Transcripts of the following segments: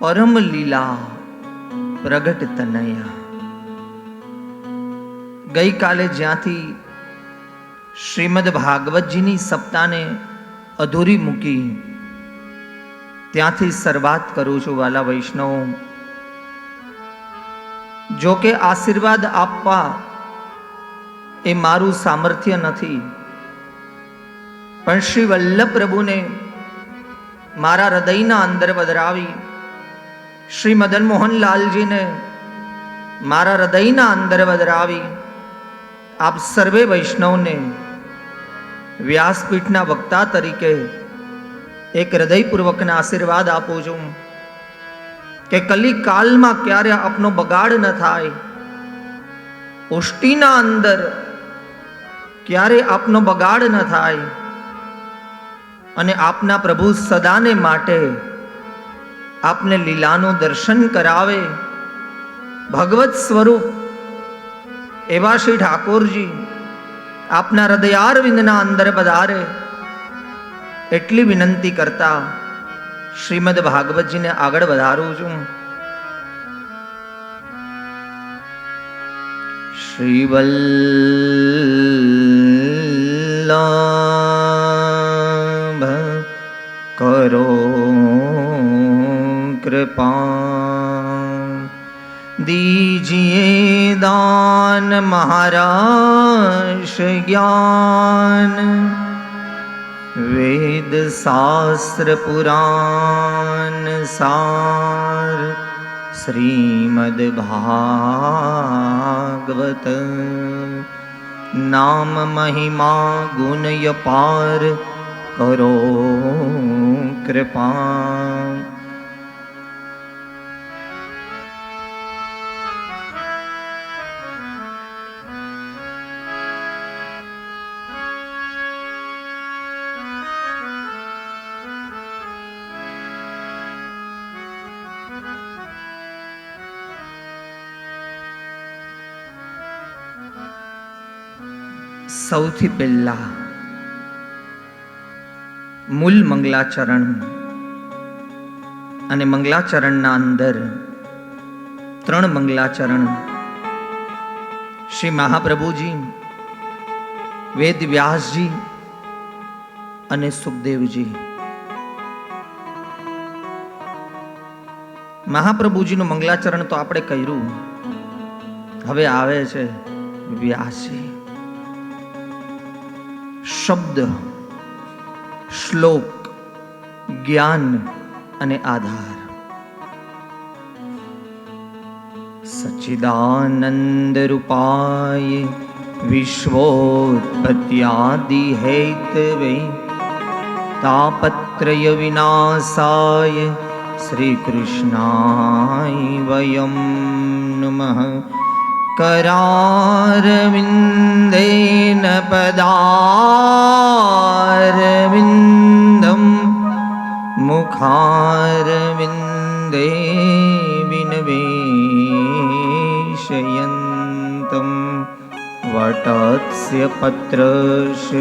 પરમ લીલા પ્રગટ તનયા. ગઈકાલે જ્યાંથી શ્રીમદ ભાગવતજીની સપ્તાહને અધૂરી મૂકી ત્યાંથી શરૂઆત કરું છું વાલા વૈષ્ણવો. જો કે આશીર્વાદ આપવા એ મારું સામર્થ્ય નથી, પણ શ્રી વલ્લભ પ્રભુને મારા હૃદયના અંદર પધરાવી, શ્રી મદન મોહનલાલજીને મારા હૃદયના અંદર પધરાવી આપ સર્વે વૈષ્ણવને વ્યાસપીઠના વક્તા તરીકે એક હૃદયપૂર્વકના આશીર્વાદ આપું છું કે કલિકાલમાં ક્યારે આપનો બગાડ ન થાય, પુષ્ટિના અંદર ક્યારે આપનો બગાડ ન થાય, અને આપના પ્રભુ સદાને માટે આપને લીલાનું દર્શન કરાવે. ભગવત સ્વરૂપ એવા શ્રી ઠાકોરજી આપના હૃદયારવિંદના અંદર પધારે એટલી વિનંતી કરતા શ્રીમદ ભાગવતજીને આગળ વધારું છું. શ્રી વલ્લભ કરો कृपा दीजिए दान महाराज ज्ञान, वेद शास्त्र पुराण सार श्रीमद भागवत, नाम महिमा गुण अपार करो कृपा. સૌથી પહેલા મૂલ મંગલાચરણ અને મંગલાચરણના અંદર 3 મંગલાચરણ શ્રી મહાપ્રભુજી, વેદ વ્યાસજી અને સુખદેવજી. મહાપ્રભુજીનું મંગલાચરણ તો આપણે કર્યું, હવે આવે છે વ્યાસજી. શબ્દ, શ્લોક, જ્ઞાન અને આધાર. સચ્ચિદાનંદ રૂપાય વિશ્વોત્પત્યાદિ હેતવે તાપત્રય વિનાશાય શ્રી કૃષ્ણાય વયમ નમઃ. करारविन्देन पदारविन्दं मुखारविन्दे विनिवेशयन्तं वटस्य पत्रस्य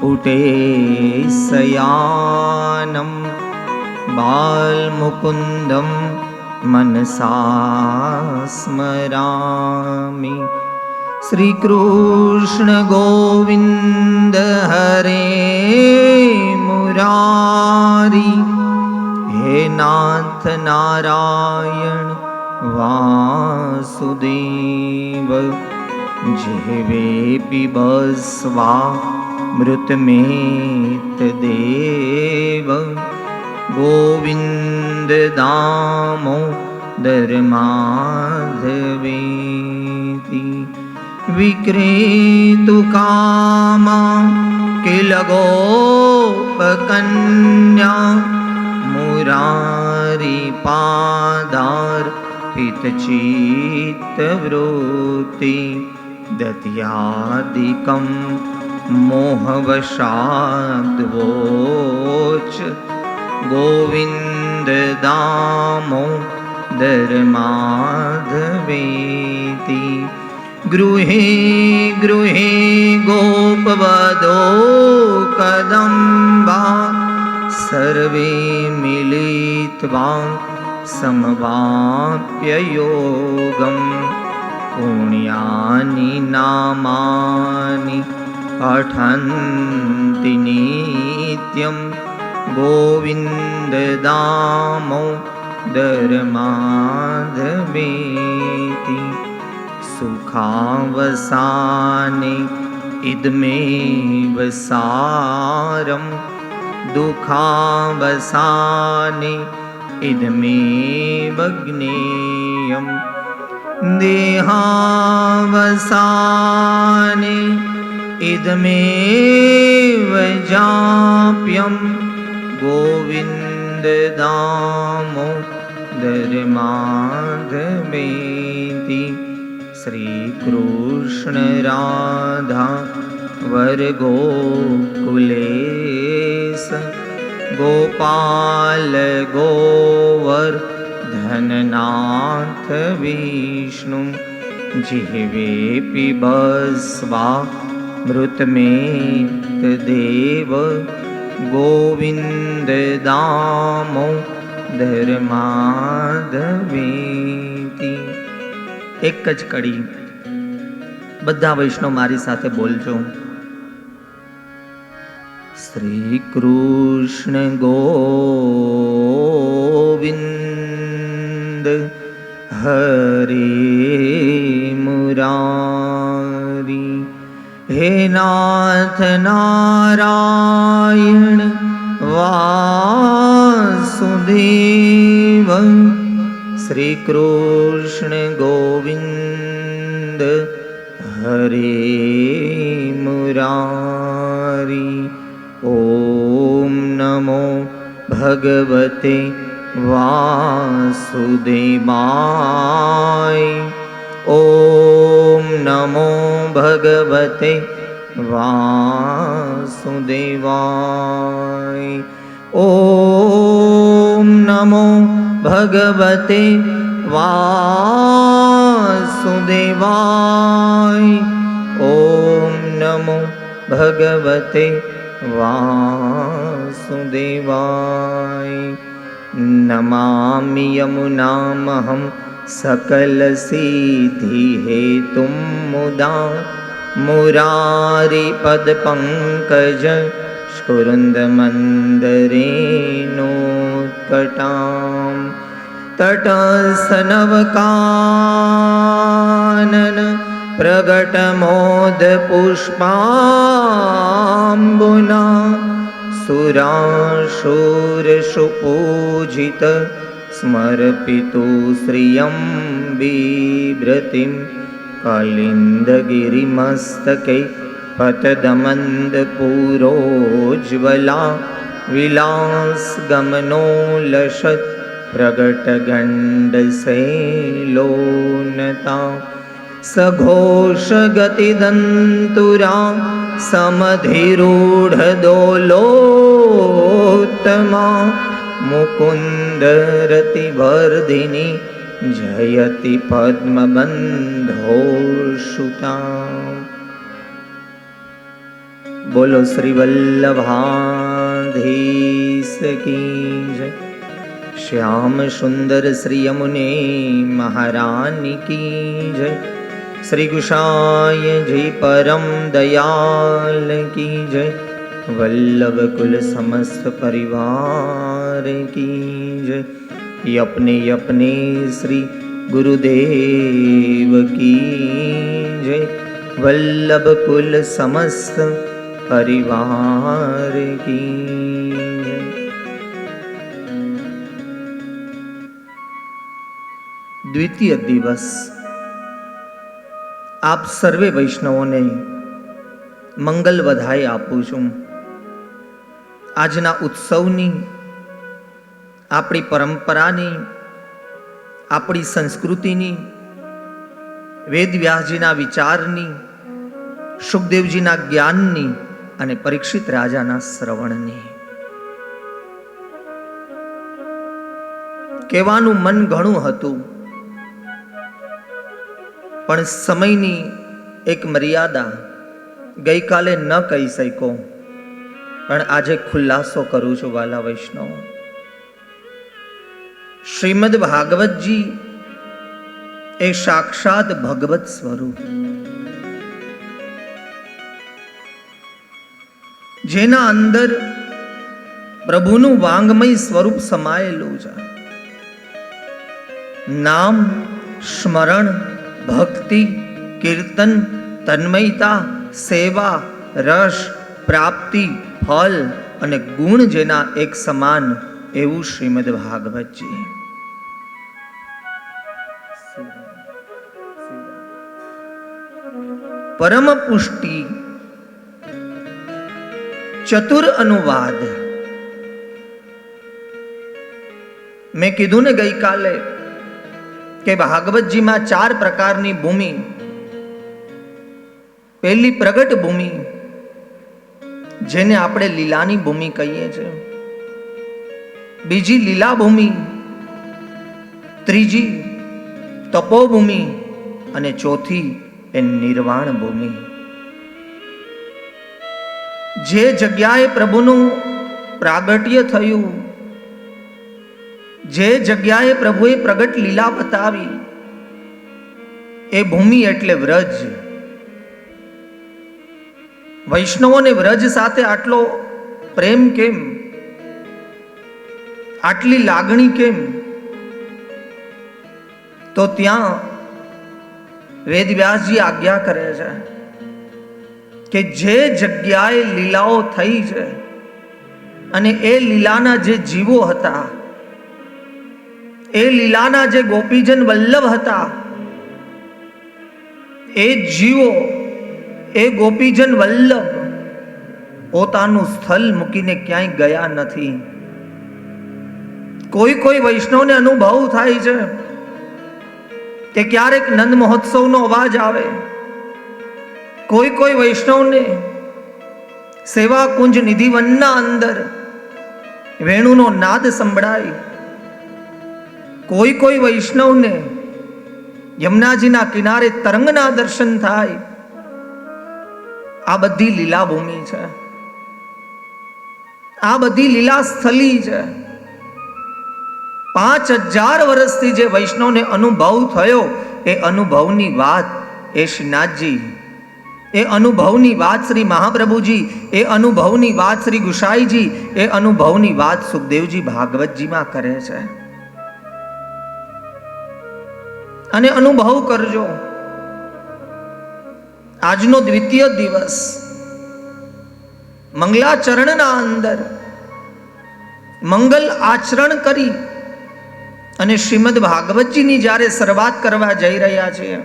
पुटे शयानं बालमुकुन्दं मनसा स्मरामि. श्री कृष्ण गोविंद हरे मुरारी, हे नाथ नारायण वासुदेव. जेवे पिबस्वा मृतमेत देव, गोविंद दामोदर माधवेति. विक्रेतु कामा किल गोपकन्या, मुरारी पादार पितचित्तवृत्ति. दत्यादिकं मोहवशाद्वोच, गोविंद दामोदर माधवेति. गृहे गृहे गोपवधो कदम्बा, सर्वे मिलित्वा समवाप्य योगं पुण्यानि नामानि पठन्ति नित्यं गोविन्द दामोदर माधवेति सुखावसाने इदमेव सारं दुःखावसाने इदमेव ज्ञेयं देहावसाने इदमेव जाप्यं गोविन्द दामोदर माधवेति श्रीकृष्ण राधा वर गोकुलेश गोपाल गोवर्धननाथ विष्णु जिह्वे बस्वा मृतमेतदेव गोविन्द दामोदर माधवेति। एक ज कड़ी बधा वैष्णव मारी साथे बोलजो। श्री कृष्ण गोविंद हरे मुरारी हे नाथ नारायण वासुदेव श्री कृष्ण गोविंद हरे मुरारी। ओम नमो भगवते वासुदेवाय। ओम नमो भगवते वासुदेवाय। ओम नमो भगवते वासुदेवाय। ओम नमो भगवते वासुदेवाय। नमामि यमुनामहं सकलसिद्धिहेतुं मुदा मुरारिपदपङ्कज स्फुरन्दमन्दरेणोत्कटां तटस्थनवकानन प्रगटमोदपुष्पाम्बुना सुराशूरसुपूजित स्मरपितु श्रियं बिभ्रतिं कलिन्दगिरिमस्तके पतदमन्दपुरोज्ज्वला विलासगमनोलसत् प्रगटगण्डशैलोनता सघोषगतिदन्तुरा समधिरूढदोलोत्तमा मुकुन्दरतिवर्धिनी जयति पद्मबन्धोषुता। बोलो श्री वल्लभाधीश की जय। श्याम सुंदर श्री यमुने महारानी की जय। श्री गुसाई जी परम दयाल की जय। वल्लभ कुल समस्त परिवार की जय। अपने श्री गुरुदेव की जय। वल्लभ कुल समस्त परिवार की जय। द्वितीय दिवस आप सर्वे वैष्णवों ने मंगल बधाई आपू छूं। આજના ઉત્સવની, આપણી પરંપરાની, આપણી સંસ્કૃતિની, વેદવ્યાસજીના વિચારની, સુખદેવજીના જ્ઞાનની અને પરીક્ષિત રાજાના શ્રવણની. કહેવાનું મન ઘણું હતું, પણ સમયની એક મર્યાદા ગઈકાલે ન કહી શક્યો, પણ આજે ખુલાસો કરું છું વાલા વૈષ્ણવ. શ્રીમદ ભાગવતજી એ સાક્ષાત ભગવત સ્વરૂપ, જેના અંદર પ્રભુનું વાંગમય સ્વરૂપ સમાયેલું છે. નામ, સ્મરણ, ભક્તિ, કીર્તન, તન્મયતા, સેવા, રસ, પ્રાપ્તિ, ફલ અને ગુણ જેના એક સમાન એવું શ્રીમદ ભાગવતજી. પરમ પુષ્ટિ, ચતુર અનુવાદ. મેં કીધું ને ગઈકાલે કે ભાગવતજીમાં 4 પ્રકારની ભૂમિ. પહેલી પ્રગટ ભૂમિ, જેને આપણે લીલાની ભૂમિ કહીએ છીએ. બીજી લીલા ભૂમિ, ત્રીજી તપોભૂમિ અને ચોથી એ નિર્વાણ ભૂમિ. જે જગ્યાએ પ્રભુનું પ્રાગટ્ય થયું, જે જગ્યાએ પ્રભુએ પ્રગટ લીલા બતાવી, એ ભૂમિ એટલે વ્રજ. વૈષ્ણવોને વ્રજ સાથે આટલો પ્રેમ કેમ, આટલી લાગણી કેમ? તો ત્યાં વેદવ્યાસજી આજ્ઞા કરે છે કે જે જગ્યાએ લીલાઓ થઈ છે અને એ લીલાના જે જીવો હતા, એ લીલાના જે ગોપીજન વલ્લભ હતા, એ જીવો, એ ગોપીજન વલ્લભ પોતાનું સ્થળ મૂકીને ક્યાંય ગયા નથી. કોઈ વૈષ્ણવને અનુભવ થાય છે કે ક્યારેક નંદ મહોત્સવનો અવાજ આવે, કોઈ વૈષ્ણવને સેવા કુંજ નિધિવનના અંદર વેણુનો નાદ સંભળાય, કોઈ વૈષ્ણવને યમુનાજીના કિનારે તરંગના દર્શન થાય. આ બધી લીલા ભૂમિ છે, આ બધી લીલા સ્થલી છે. 5000 વર્ષથી જે વૈષ્ણવને અનુભવ થયો, એ અનુભવની વાત એ શ્રીનાથજી, એ અનુભવની વાત શ્રી મહાપ્રભુજી, એ અનુભવની વાત શ્રી ગુસાઈજી, એ અનુભવની વાત સુખદેવજી ભાગવતજીમાં કરે છે. અને અનુભવ કરજો. આજનો દ્વિતીય દિવસ મંગલાચરણના અંદર મંગલ આચરણ કરી અને શ્રીમદ ભાગવતજીની જ્યારે શરૂઆત કરવા જઈ રહ્યા છીએ,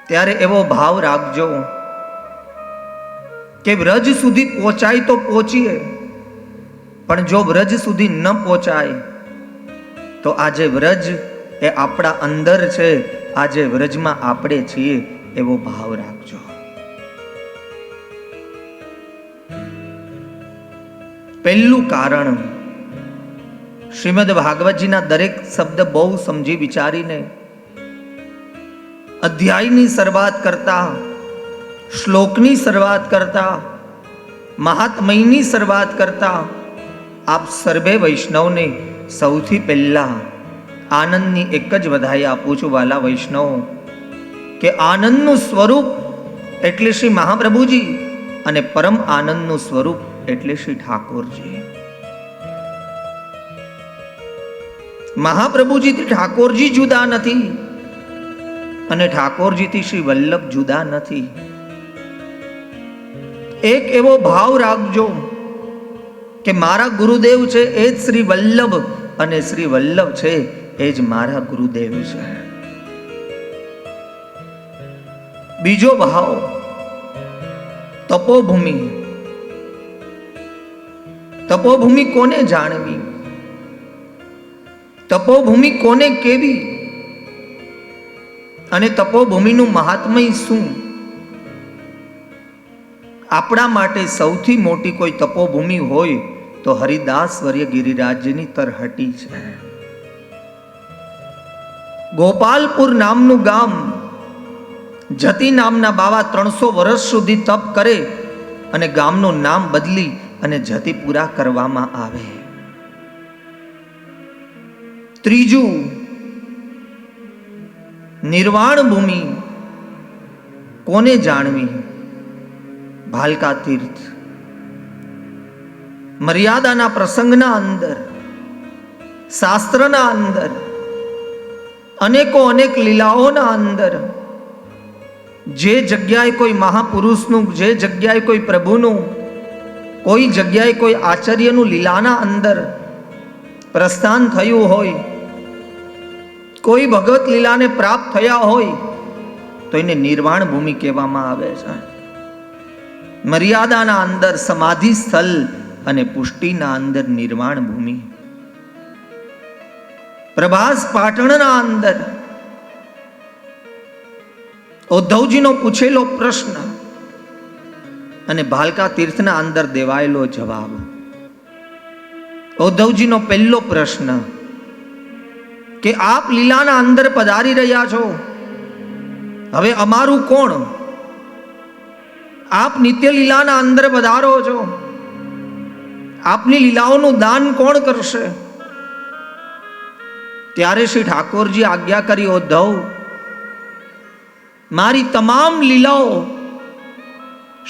ત્યારે એવો ભાવ રાખજો કે વ્રજ સુધી પહોંચાય તો પહોંચીએ, પણ જો વ્રજ સુધી ન પહોંચાય તો આજે વ્રજ એ આપણા અંદર છે, આજે વ્રજમાં આપણે છીએ, એવો ભાવ રાખજો. પહેલું કારણ, શ્રીમદ ભાગવતજીના દરેક શબ્દ બહુ સમજી વિચારીને અધ્યાયની શરૂઆત કરતા, શ્લોકની શરૂઆત કરતા, મહાત્મયની શરૂઆત કરતા આપ સર્વે વૈષ્ણવને સૌથી પહેલા આનંદની એક જ વધાઈ આપું છું. વાલા વૈષ્ણવ, કે આનંદનું સ્વરૂપ એટલે શ્રી મહાપ્રભુજી અને પરમ આનંદનું સ્વરૂપ એટલે શ્રી ઠાકોરજી. મહાપ્રભુજીથી ઠાકોરજી જુદા નથી અને ઠાકોરજીથી શ્રી વલ્લભ જુદા નથી. એક એવો ભાવ રાખજો કે મારા ગુરુદેવ છે એ જ શ્રી વલ્લભ અને શ્રી વલ્લભ છે એ જ મારા ગુરુદેવ છે. બીજો ભાવ, તપોભૂમિ. તપોભૂમિ કોને જાણવી, તપોભૂમિ કોને કેવી, અને તપોભૂમિનું મહાત્મય શું? આપણા માટે સૌથી મોટી કોઈ તપોભૂમિ હોય તો હરિદાસ વર્ય ગિરિરાજની તરહટી છે. ગોપાલપુર નામનું ગામ, જતી નામના બાવા 300 વર્ષ સુધી તપ કરે અને ગામનું નામ બદલી અને જતીપુરા કરવામાં આવે. ત્રીજું, નિર્વાણ ભૂમિ કોને જાણવી? ભાલકા તીર્થ. મર્યાદાના પ્રસંગના અંદર, શાસ્ત્રના અંદર, અનેક લીલાઓના અંદર જે જગ્યાએ કોઈ મહાપુરુષનું, જે જગ્યાએ કોઈ પ્રભુનું, કોઈ જગ્યાએ કોઈ આચાર્યનું લીલાના અંદર પ્રસ્થાન થયું હોય, કોઈ ભગવત લીલાને પ્રાપ્ત થયા હોય, તો એને નિર્વાણ ભૂમિ કહેવામાં આવે છે. મર્યાદાના અંદર સમાધિ સ્થળ અને પુષ્ટિના અંદર નિર્વાણ ભૂમિ. પ્રભાસ પાટણના અંદર ઉદ્ધવજીનો પૂછેલો પ્રશ્ન અને ભાલકા તીર્થના અંદર દેવાયેલો જવાબ. ઉદ્ધવજીનો પહેલો પ્રશ્ન કે આપ લીલાના અંદર પધારી રહ્યા છો, હવે અમારું કોણ? આપ નિત્ય લીલાના અંદર પધારો છો, આપની લીલાઓનું દાન કોણ કરશે? ત્યારે શ્રી ઠાકોરજી આજ્ઞા કરી, ઉદ્ધવ, મારી તમામ લીલાઓ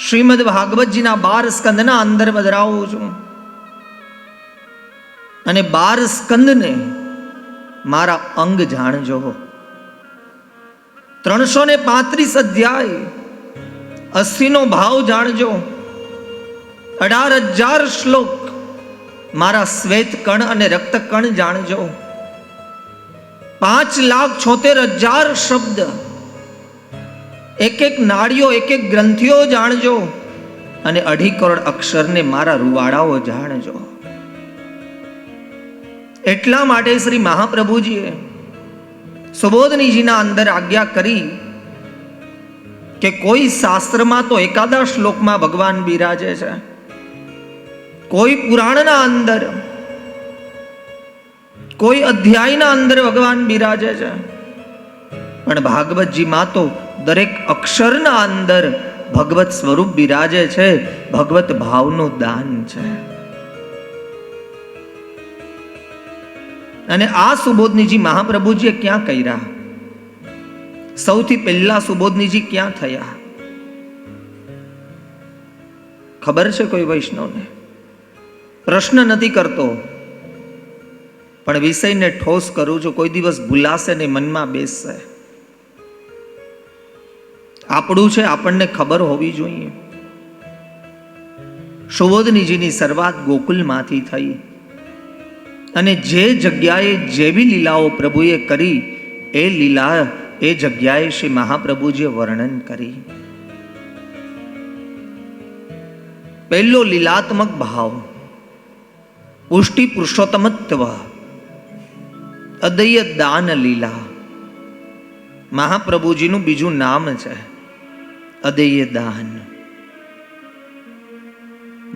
શ્રીમદ ભાગવતજીના 12 સ્કંદના અંદર પધરાવું છું અને 12 સ્કંદને મારા અંગ જાણજો. 335 અધ્યાય 80નો ભાવ જાણજો. 18,000 શ્લોક મારા શ્વેત કણ અને રક્ત કણ જાણજો. 5,76,000 શબ્દ, એક નાડીઓ, એક ગ્રંથિઓ જાણજો અને 2.5 કરોડ અક્ષરને મારા રૂવાડાઓ જાણજો. એટલા માટે શ્રી મહાપ્રભુજીએ સુબોધનીજીના અંદર આજ્ઞા કરી કે કોઈ શાસ્ત્રમાં તો એકાદા શ્લોકમાં ભગવાન બિરાજે છે, કોઈ પુરાણના અંદર, કોઈ અધ્યાયના અંદર ભગવાન બિરાજે છે, પણ ભાગવતજીમાં તો દરેક અક્ષરના અંદર ભગવત સ્વરૂપ બિરાજે છે. ભગવત ભાવનું દાન છે. અને આ સુબોધનીજી મહાપ્રભુજીએ ક્યાં કર્યા? સૌથી પહેલા સુબોધનીજી ક્યાં થયા? ખબર છે કોઈ વૈષ્ણવને? પ્રશ્ન નથી કરતો, પણ વિષયને ઠોસ કરું છું. કોઈ દિવસ ભૂલાશે ને મનમાં બેસશે. આપણું છે, આપણને ખબર હોવી જોઈએ. સુબોધનીજીની શરૂઆત ગોકુલમાંથી થઈ અને જે જગ્યાએ જેવી લીલાઓ પ્રભુએ કરી એ લીલા એ જગ્યાએ શ્રી મહાપ્રભુજીએ વર્ણન કરી. પહેલો લીલાત્મક ભાવ, પુષ્ટિ પુરુષોત્તમત્વ, અદય્ય દાન લીલા. મહાપ્રભુજીનું બીજું નામ છે અદય્ય દાન.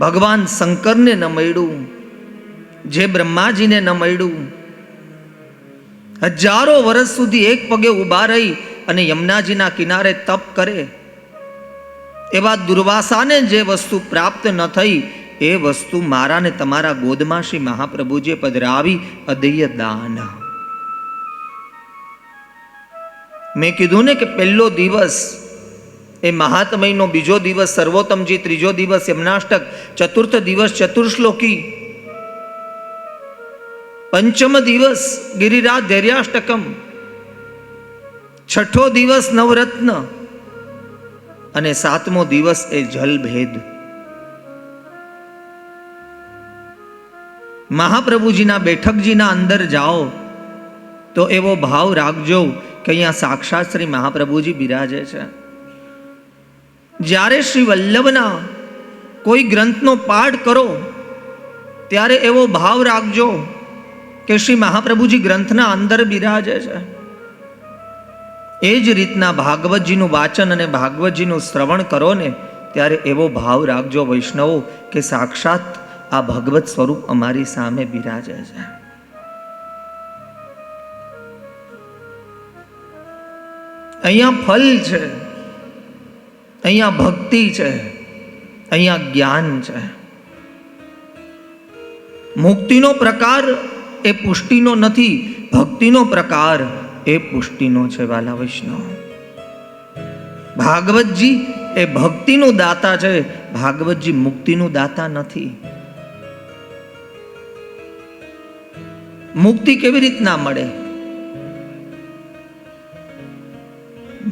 ભગવાન શંકરને ન મળ્યું, જે બ્રહ્માજીને ન મળ્યું, હજારો વર્ષ સુધી એક પગે ઊભા રહી અને યમુનાજીના કિનારે તપ કરે, એવા દુર્વાસાને જે વસ્તુ પ્રાપ્ત ન થઈ એ વસ્તુ મારા ને તમારા ગોદમાં શ્રી મહાપ્રભુજીએ પધરાવી. અદય્ય દાન. મેં કીધું ને કે પહેલો દિવસ એ મહાત્મયનો, બીજો દિવસ સર્વોત્તમજી, ત્રીજો દિવસ યમનાષ્ટક, ચતુર્થ દિવસ ચતુર્શ્લોકી, પંચમ દિવસ ગિરિરાજ ધૈર્યાષ્ટકમ, છઠ્ઠો દિવસ નવરત્ન અને 7મો દિવસ એ જલભેદ. મહાપ્રભુજીના બેઠકજીના અંદર જાઓ તો એવો ભાવ રાખજો કે અહીંયા સાક્ષાત શ્રી મહાપ્રભુજી બિરાજે છે. જ્યારે શ્રી વલ્લભના કોઈ ગ્રંથનો પાઠ કરો ત્યારે એવો ભાવ રાખજો કે શ્રી મહાપ્રભુજી ગ્રંથના અંદર બિરાજે છે. એ જ રીતના ભાગવતજીનું વાચન અને ભાગવતજીનું શ્રવણ કરો ને ત્યારે એવો ભાવ રાખજો વૈષ્ણવો કે સાક્ષાત આ ભગવત સ્વરૂપ અમારી સામે બિરાજે છે. અહીંયા ફલ છે, અહીંયા ભક્તિ છે, અહીંયા જ્ઞાન છે. મુક્તિનો પ્રકાર એ પુષ્ટિનો નથી, ભક્તિનો પ્રકાર એ પુષ્ટિનો છે વાલા વૈષ્ણવ. ભાગવતજી એ ભક્તિનું દાતા છે, ભાગવતજી મુક્તિનું દાતા નથી. મુક્તિ કેવી રીતના મળે?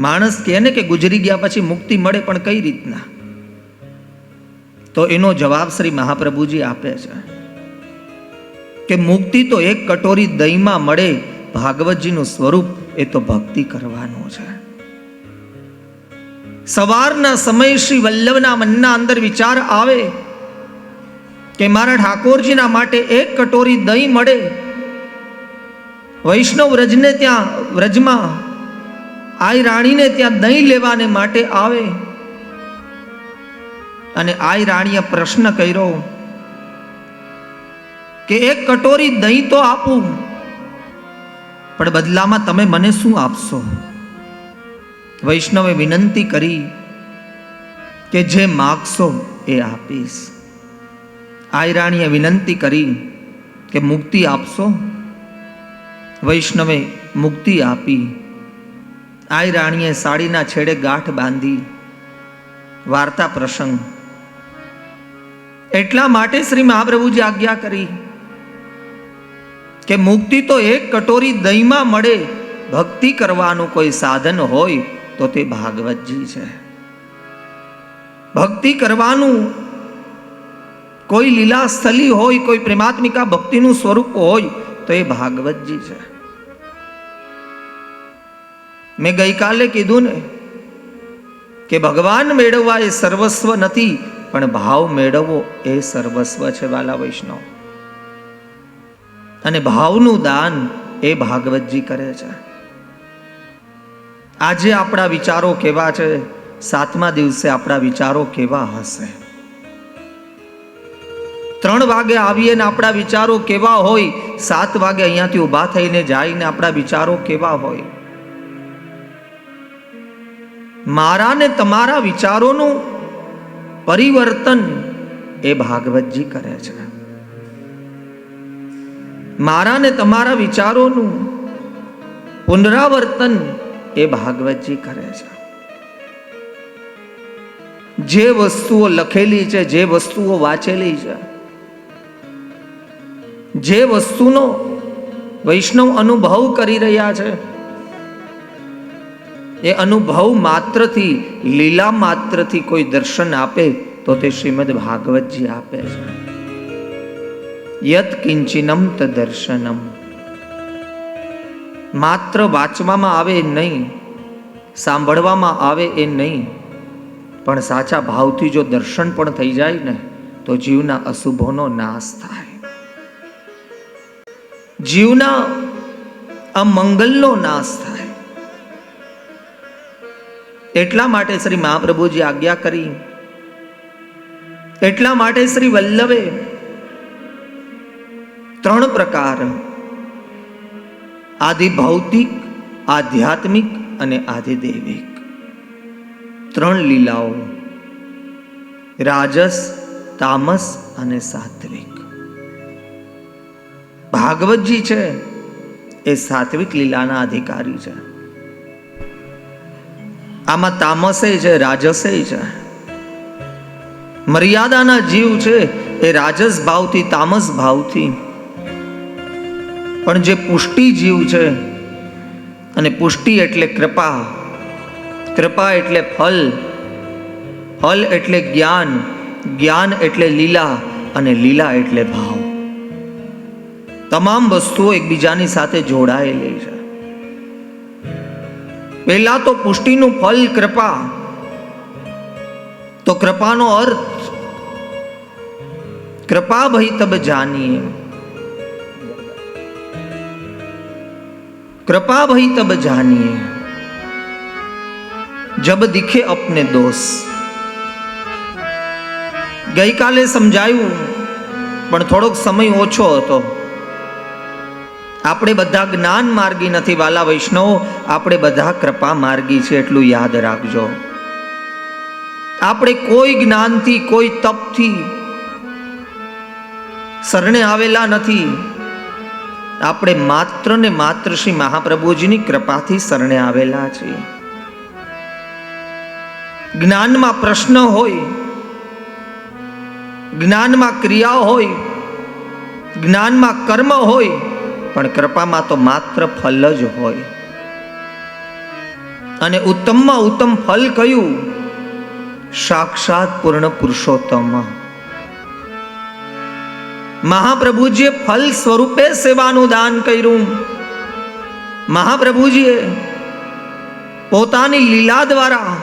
માણસ કહે ને કે ગુજરી ગયા પછી મુક્તિ મળે, પણ કઈ રીતના? તો એનો જવાબ શ્રી મહાપ્રભુજી આપે છે કે મુક્તિ તો એક કટોરી દહીંમાં મળે. ભાગવતજીનું સ્વરૂપ એ તો ભક્તિ કરવાનું છે. સવારના સમય શ્રી વલ્લભના મનના અંદર વિચાર આવે કે મારા ઠાકોરજીના માટે એક કટોરી દહીં મળે. વૈષ્ણવ વ્રજને ત્યાં વ્રજમાં આઈ રાણીને ત્યાં દહીં લેવાને માટે આવે અને આઈ રાણીએ પ્રશ્ન કર્યો કે એક કટોરી દહીં તો આપું, પણ બદલામાં તમે મને શું આપશો? વૈષ્ણવે વિનંતી કરી કે જે માગશો એ આપીશ. આઈ રાણીએ વિનંતી કરી કે મુક્તિ આપશો? વૈષ્ણવે મુક્તિ આપી. આઈ રાણીએ સાડીના છેડે ગાંઠ બાંધી. વાર્તા પ્રસંગ. એટલા માટે શ્રી મહાપ્રભુજી આજ્ઞા કરી કે મુક્તિ તો એક કટોરી દહીંમાં મળે. ભક્તિ કરવાનું કોઈ સાધન હોય તો તે ભાગવતજી છે. ભક્તિ કરવાનું કોઈ લીલા સ્થલી હોય, કોઈ પ્રેમાત્મિકા ભક્તિનું સ્વરૂપ હોય તો એ ભાગવતજી છે. મેં ગઈકાલે કીધું ને કે ભગવાન મેળવવા એ સર્વસ્વ નથી, પણ ભાવ મેળવવો એ સર્વસ્વ છે વાલા વૈષ્ણવ. અને ભાવનું દાન એ ભાગવતજી કરે છે. આજે આપણા વિચારો કેવા છે? 7મા દિવસે આપણા વિચારો કેવા હશે? 3 વાગે આવીએ ને આપણા વિચારો કેવા હોય? 7 વાગે અહીંયાથી ઊભા થઈને જાય ને આપણા વિચારો કેવા હોય? મારા ને તમારા વિચારોનું પરિવર્તન એ ભાગવતજી કરે છે. મારા ને તમારા વિચારોનું પુનરાવર્તન એ ભાગવતજી કરે છે. જે વસ્તુઓ લખેલી છે, જે વસ્તુઓ વાંચેલી છે, જે વસ્તુનો વૈષ્ણવ અનુભવ કરી રહ્યા છે, એ અનુભવ માત્રથી, લીલા માત્રથી કોઈ દર્શન આપે તો તે શ્રીમદ ભાગવતજી આપે છે. યત કિંચિનમ તદર્શનમ. માત્ર વાંચવામાં આવે નહીં, સાંભળવામાં આવે એ નહીં, પણ સાચા ભાવથી જો દર્શન પણ થઈ જાય ને તો જીવના અશુભોનો નાશ થાય, જીવના અમંગલનો નાશ થાય. એટલા માટે શ્રી મહાપ્રભુજી આજ્ઞા કરી. એટલા માટે શ્રી વલ્લભે 3 પ્રકાર, આદિ ભૌતિક, આધ્યાત્મિક અને આધિદૈવિક, 3 લીલાઓ, રાજસ, તામસ અને સાત્વિક. ભાગવતજી છે એ સાત્વિક લીલાના અધિકારી છે. આમાં તામસે છે, રાજસે છે. મર્યાદાના જીવ છે એ રાજસ ભાવથી, તામસ ભાવથી. પણ જે પુષ્ટિ જીવ છે, અને પુષ્ટિ એટલે કૃપા, કૃપા એટલે ફલ, ફલ એટલે જ્ઞાન, જ્ઞાન એટલે લીલા, અને લીલા એટલે ભાવ. તમામ વસ્તુઓ એકબીજાની સાથે જોડાયેલી છે. પહેલા તો પુષ્ટિનું ફલ કૃપા. તો કૃપાનો અર્થ, कृपा भई तब जानिए, कृपा भई तब जानिए जब दिखे अपने दोष. गई काले समझाયું પણ થોડોક સમય ઓછો હતો. આપણે બધા જ્ઞાન માર્ગી નથી વાલા વૈષ્ણવ, આપણે બધા કૃપા માર્ગી છે, એટલું યાદ રાખજો. આપણે કોઈ જ્ઞાનથી, કોઈ તપથી શરણે આવેલા નથી. આપણે માત્ર ને માત્ર શ્રી મહાપ્રભુજીની કૃપાથી શરણે આવેલા છીએ. જ્ઞાનમાં પ્રશ્ન હોય, જ્ઞાનમાં ક્રિયા હોય, જ્ઞાનમાં કર્મ હોય, પણ કૃપામાં તો માત્ર ફલ જ હોય. અને ઉત્તમમાં ઉત્તમ ફલ કયું? સાક્ષાત પૂર્ણ પુરુષોત્તમ. મહાપ્રભુજીએ ફલ સ્વરૂપે સેવાનું દાન કર્યું. મહાપ્રભુજીએ પોતાની લીલા દ્વારા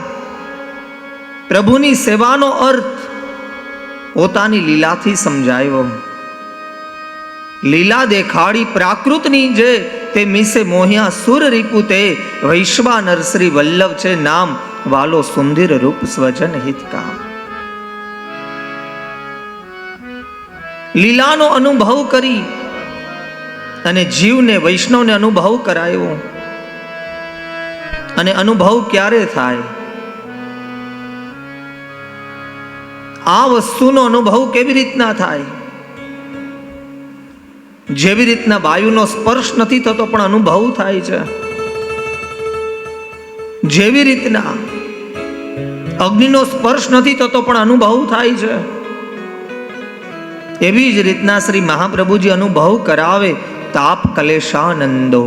પ્રભુની સેવાનો અર્થ પોતાની લીલાથી સમજાયો. લીલા દેખાડી પ્રાકૃતની જે તે મિસે મોહ્યા સુર રીપુ તે વૈશ્વાનર શ્રી વલ્લભ છે નામ વાલો સુંદર રૂપ સ્વજન હિતકા. લીલાનો અનુભવ કરી અને જીવને વૈષ્ણવને અનુભવ કરાયો. અને અનુભવ ક્યારે થાય? આ વસ્તુનો અનુભવ કેવી રીતના થાય? જેવી રીતના વાયુનો સ્પર્શ નથી થતો પણ અનુભવ થાય છે, જેવી રીતના અગ્નિનો સ્પર્શ નથી થતો પણ અનુભવ થાય છે, એવી જ રીતના શ્રી મહાપ્રભુજી અનુભવ કરાવે તાપ કલેશાનંદો.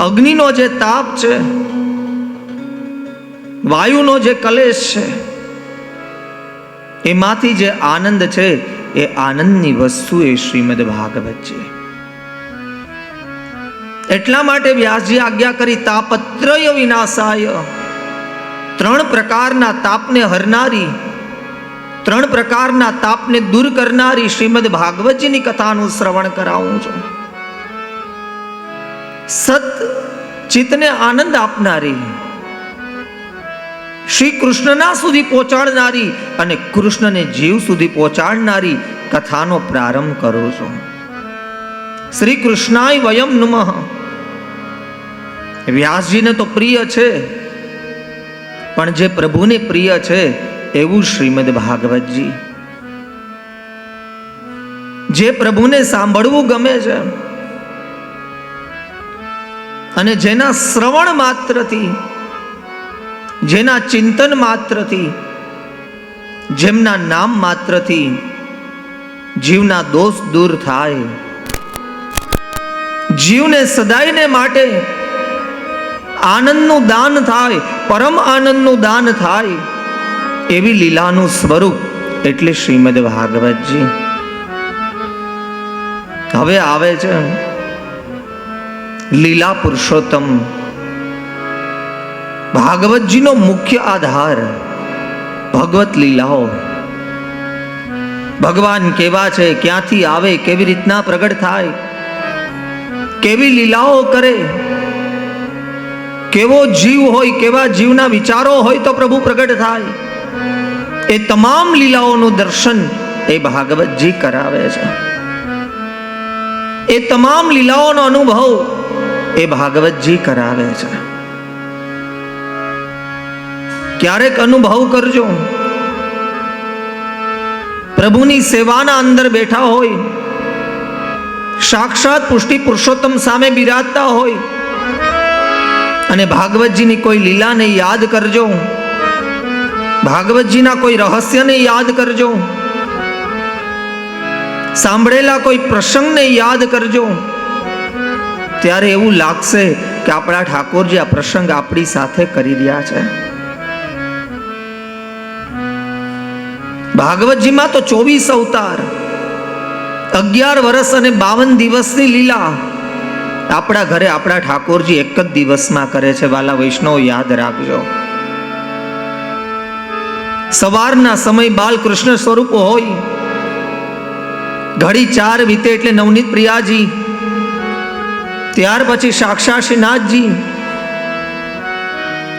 અગ્નિનો જે તાપ છે, વાયુનો જે કલેશ છે, એમાંથી જે આનંદ છે એ આનંદની વસ્તુ એ શ્રીમદ ભાગવત છે. એટલા માટે વ્યાસજી આજ્ઞા કરી તાપત્રય વિનાશાય. 3 પ્રકારના તાપને હરનારી, 3 પ્રકારના તાપને દૂર કરનારી શ્રીમદ ભાગવતજીની કથાનું શ્રવણ કરાવું છું. સત ચિત્તને આનંદ આપનારી, શ્રી કૃષ્ણના સુધી પહોંચાડનારી અને કૃષ્ણને જીવ સુધી પહોંચાડનારી કથાનો પ્રારંભ કરું છું. શ્રી કૃષ્ણાય વયમ નમઃ. વ્યાસજીને તો પ્રિય છે, પણ જે પ્રભુને પ્રિય છે એવું શ્રીમદ ભાગવતજી. જે પ્રભુને સાંભળવું ગમે છે અને જેના શ્રવણ માત્રથી, જેના ચિંતન માત્રથી, જેમના નામ માત્રથી જીવના દોષ દૂર થાય, જીવને સદાયને માટે આનંદનું દાન થાય, પરમ આનંદનું દાન થાય, એવી લીલાનું સ્વરૂપ એટલે શ્રીમદ ભાગવતજી. હવે આવે છે લીલા પુરુષોત્તમ. ભાગવતજીનો મુખ્ય આધાર ભગવત લીલાઓ. ભગવાન કેવા છે, ક્યાંથી આવે, કેવી રીતના પ્રગટ થાય, કેવી લીલાઓ કરે, કેવો જીવ હોય, કેવા જીવના વિચારો હોય તો પ્રભુ પ્રગટ થાય, એ તમામ લીલાઓનું દર્શન એ ભાગવતજી કરાવે છે. એ તમામ લીલાઓનો અનુભવ એ ભાગવતજી કરાવે છે. ક્યારેક અનુભવ કરજો, પ્રભુની સેવાના અંદર બેઠા હોય, સાક્ષાત પુષ્ટિ પુરુષોત્તમ સામે બિરાજતા હોય અને ભાગવતજીની કોઈ લીલાને યાદ કરજો, ભાગવતજીના કોઈ રહસ્યને યાદ કરજો, સાંભળેલા કોઈ પ્રસંગને યાદ કરજો, ત્યારે એવું લાગશે કે આપણા ઠાકોરજી આ પ્રસંગ આપણી સાથે કરી રહ્યા છે. ભાગવતજીમાં તો 24 અવતાર, 11 વર્ષ અને 52 દિવસની લીલા આપણા ઘરે આપણા ઠાકોરજી એક જ દિવસમાં કરે છે. વાલા વૈષ્ણવ યાદ રાખજો. સવારના સમય બાલકૃષ્ણ સ્વરૂપ હોય, ઘડી 4 વીતે એટલે નવનીત પ્રિયાજી, ત્યાર પછી સાક્ષાત શ્રીનાથજી,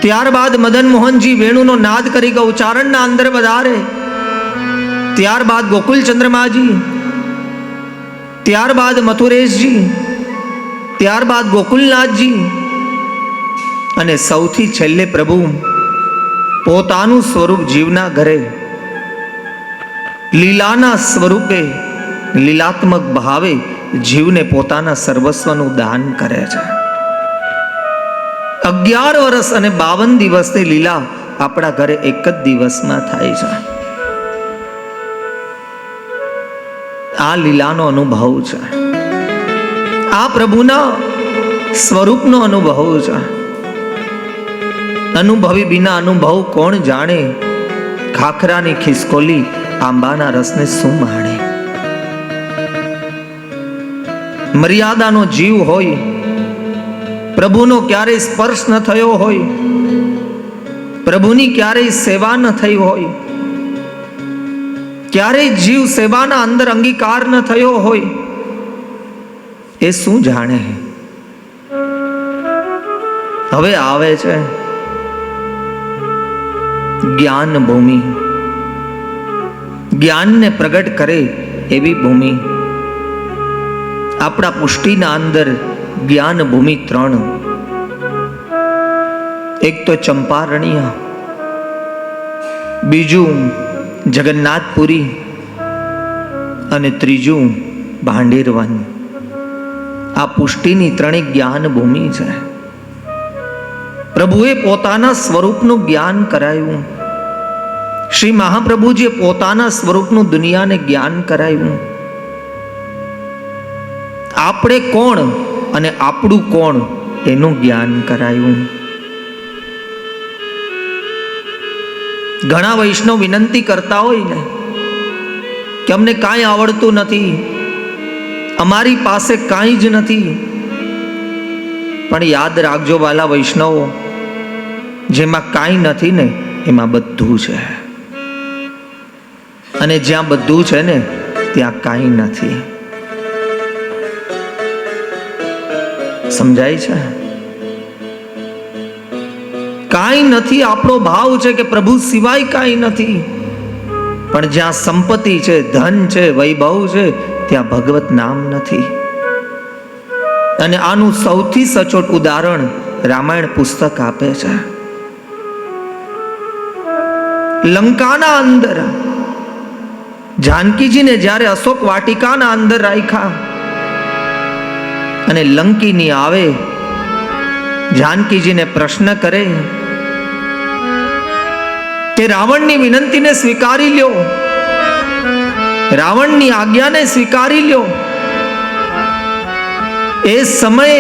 ત્યારબાદ મદન મોહનજી વેણુનો નાદ કરી ગૌચારણના અંદર વધારે, ત્યારબાદ ગોકુલ ચંદ્રમાજી, ત્યારબાદ મથુરેશજી, ત્યારબાદ ગોકુલનાથજી અને સૌથી છેલ્લે પ્રભુ પોતાનું સ્વરૂપ જીવના ઘરે લીલાના સ્વરૂપે લીલાત્મક ભાવે જીવને પોતાના સર્વસ્વનું દાન કરે છે. 11 વર્ષ અને 52 દિવસની લીલા આપણા ઘરે એક જ દિવસમાં થાય છે. આ લીલાનો અનુભવ છે, આ પ્રભુના સ્વરૂપનો અનુભવ છે. અનુભવી બિના અનુભવ કોણ જાણે, ખાખરાની ખિસકોલી આંબાના રસને શું માણે. મર્યાદાનો જીવ હોય, પ્રભુનો ક્યારેય સ્પર્શ ન થયો હોય, પ્રભુની ક્યારેય સેવા ન થઈ હોય, ક્યારેય જીવ સેવાના અંદર અંગીકાર ન થયો હોય, એ શું જાણે. હવે આવે છે જ્ઞાન ભૂમિ, જ્ઞાનને પ્રગટ કરે એવી ભૂમિ. આપણા પુષ્ટિના અંદર જ્ઞાન ભૂમિ 3, એક તો ચંપારણ્ય, બીજું જગન્નાથપુરી અને ત્રીજું ભાંડેરવન. આ પુષ્ટિની 3 જ્ઞાન ભૂમિ છે. પ્રભુએ પોતાના સ્વરૂપનું જ્ઞાન કરાયું, શ્રી મહાપ્રભુજીએ પોતાના સ્વરૂપનું દુનિયાને જ્ઞાન કરાયું. આપણે કોણ અને આપણું કોણ એનું જ્ઞાન કરાયું. ઘણા વૈષ્ણવ વિનંતી કરતા હોય ને કે અમને કાંઈ આવડતું નથી, અમારી પાસે કાંઈ જ નથી. પણ યાદ રાખજો વાલા વૈષ્ણવો, જેમાં કાંઈ નથી ને એમાં બધું છે, અને જ્યાં બધું છે ને ત્યાં કાંઈ નથી. સમજાય છે? કાંઈ નથી આપણો ભાવ છે કે પ્રભુ સિવાય કાંઈ નથી. પણ જ્યાં સંપત્તિ છે, ધન છે, વૈભવ છે, ત્યાં ભગવત નામ નથી. અને આનું સૌથી સચોટ ઉદાહરણ રામાયણ પુસ્તક આપે છે. લંકાના અંદર જાનકીજીને જ્યારે અશોક વાટિકાના અંદર રાખ્યા અને લંકીની આવે, જાનકીજીને પ્રશ્ન કરે કે રાવણની વિનંતીને સ્વીકારી લ્યો, રાવણની આજ્ઞાને સ્વીકારી લ્યો. એ સમયે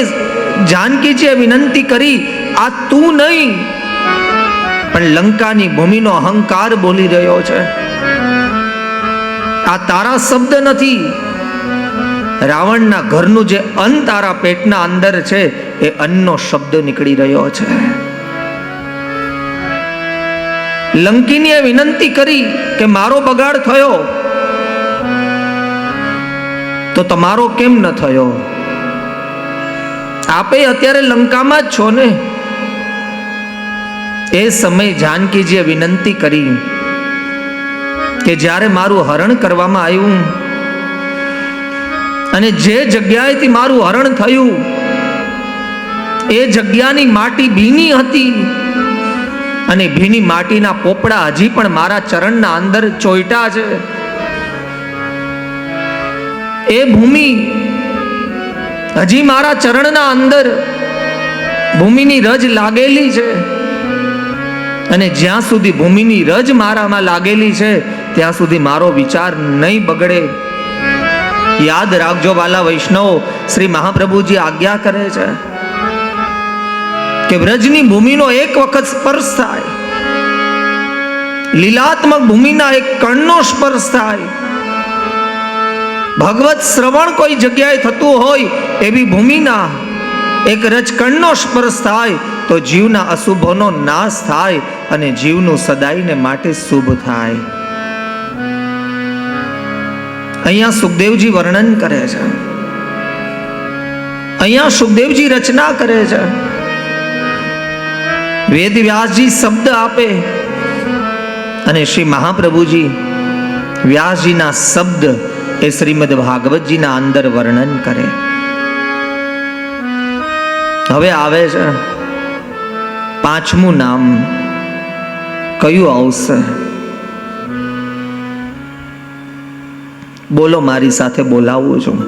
જાનકીજીએ વિનંતી કરી, આ તું નહીં પણ લંકાની ભૂમિનો અહંકાર બોલી રહ્યો છે, આ તારા શબ્દ નથી. રાવણના ઘરનું જે અન્ન તારા પેટના અંદર છે એ અન્નનો શબ્દ નીકળી રહ્યો છે. લંકીનીએ વિનંતી કરી કે મારો બગાડ થયો તો તમારો કેમ ન થયો? આપે અત્યારે લંકામાં જ છો ને. એ સમય જાનકીજીએ વિનંતી કરી કે જ્યારે મારું હરણ કરવામાં આવ્યું અને જે જગ્યાએથી મારું હરણ થયું એ જગ્યાની માટી ભીની હતી અને ભીની માટીના પોપડા હજી પણ મારા ચરણના અંદર ચોઈટા છે. એ ભૂમિ હજી મારા ચરણના અંદર ભૂમિની રજ લાગેલી છે, અને જ્યાં સુધી ભૂમિની રજ મારામાં લાગેલી છે ત્યાં સુધી મારો વિચાર નહીં બગડે. યાદ રાખજો વાલા વૈષ્ણવ, શ્રી મહાપ્રભુજી આજ્ઞા કરે છે કે વ્રજની ભૂમિનો એક વખત સ્પર્શ થાય, લીલાત્મક ભૂમિના એક કણનો સ્પર્શ થાય, ભગવત શ્રવણ કોઈ જગ્યાએ થતું હોય એવી ભૂમિના એક રજકણનો સ્પર્શ થાય તો જીવના અશુભોનો નાશ થાય અને જીવનું સદાયને માટે શુભ થાય. અહીંયા સુખદેવજી વર્ણન કરે છે, અહીંયા સુખદેવજી રચના કરે છે. વેદ વ્યાસજી શબ્દ આપે અને શ્રી મહાપ્રભુજી વ્યાસજીના શબ્દ એ શ્રીમદ ભાગવતજીના અંદર વર્ણન કરે. હવે આવે છે 5મું નામ. કયું આવશે? બોલો મારી સાથે, બોલાવું છું.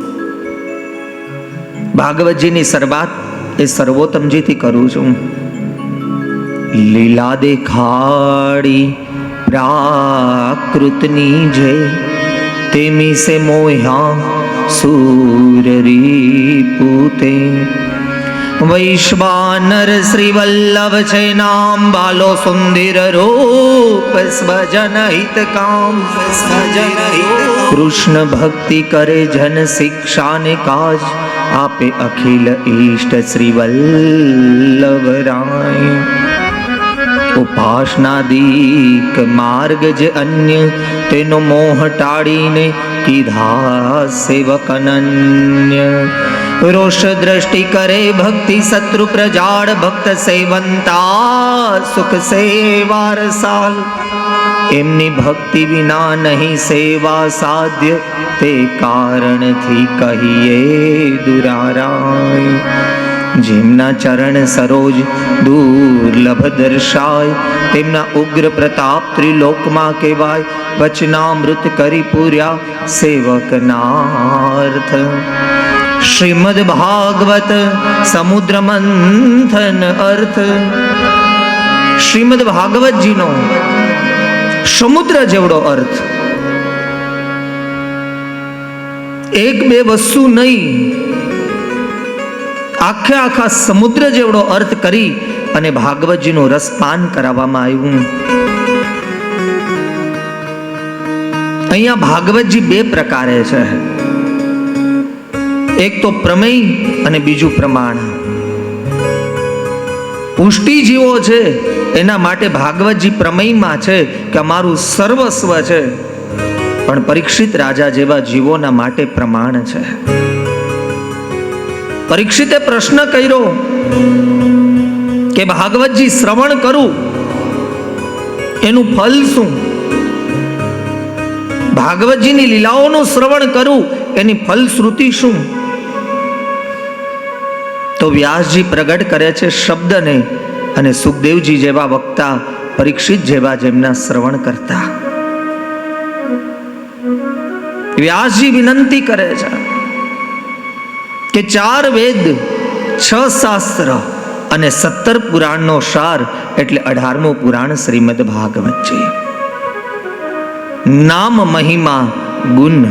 ભાગવતજીની શરૂઆત એ સર્વોત્તમજીથી કરું છું. લીલા દેખાડી પ્રાકૃતની જે, તેમી સે મોહ્યા સૂર રીપુતે. વૈશ્વાનર શ્રી વલ્લભ છે નામ, બાલો સુંદર રૂપ સ્વજન હિત કામ. કૃષ્ણ ભક્તિ કરે જન શિક્ષા ને કાજ, આપે અખિલ ઈષ્ટ શ્રી વલ્લભ રાય. ઉપાસનાદિક માર્ગ જે અન્ય, તેનો મોહ ટાળીને કીધા સેવક અનન્ય. રોષ દ્રષ્ટિ કરે ભક્તિ શત્રુ પ્રજાળ, ભક્ત સેવંતા સુખ સેવા રસાલ. એમની ભક્તિ વિના નહીં સેવા સાધ્ય, તે કારણથી કહીએ દુરારાય. જેમના ચરણ સરોજ દુર્લભ દર્શાય, તેમના ઉગ્ર પ્રતાપ ત્રિલોકમાં કહેવાય. વચનામૃત કરી પૂર્યા સેવકનાર્થ. શ્રીમદ ભાગવત સમુદ્ર મંથન અર્થ. શ્રીમદ ભાગવતજીનો સમુદ્ર જેવડો અર્થ. એક બે વસ્તુ નહીં, આખા સમુદ્ર જેવડો અર્થ કરી અને ભાગવતજીનું રસપાન કરાવવામાં આવ્યું. અહીંયા ભાગવતજી બે પ્રકારે છે. એક તો પ્રમેય અને બીજું પ્રમાણ. પુષ્ટિજીવો છે એના માટે ભાગવતજી પ્રમેયમાં છે કે અમારું સર્વસ્વ છે, પણ પરીક્ષિત રાજા જેવા જીવોના માટે પ્રમાણ છે. પરીક્ષિતે પ્રશ્ન કર્યો કે ભાગવતજી શ્રવણ કરું એનું ફલ શું? ભાગવતજીની લીલાઓનું શ્રવણ કરું એની ફલશ્રુતિ શું? તો વ્યાસજી પ્રગટ કરે છે શબ્દને, અને સુખદેવજી જેવા વક્તા પરીક્ષિત જેવા જેમના શ્રવણ કરતા. વ્યાસજી વિનંતી કરે છે કે 4 વેદ, 6 શાસ્ત્ર અને 17 પુરાણનો સાર એટલે 18મું પુરાણ શ્રીમદ ભાગવતજી. નામ મહિમા ગુણ,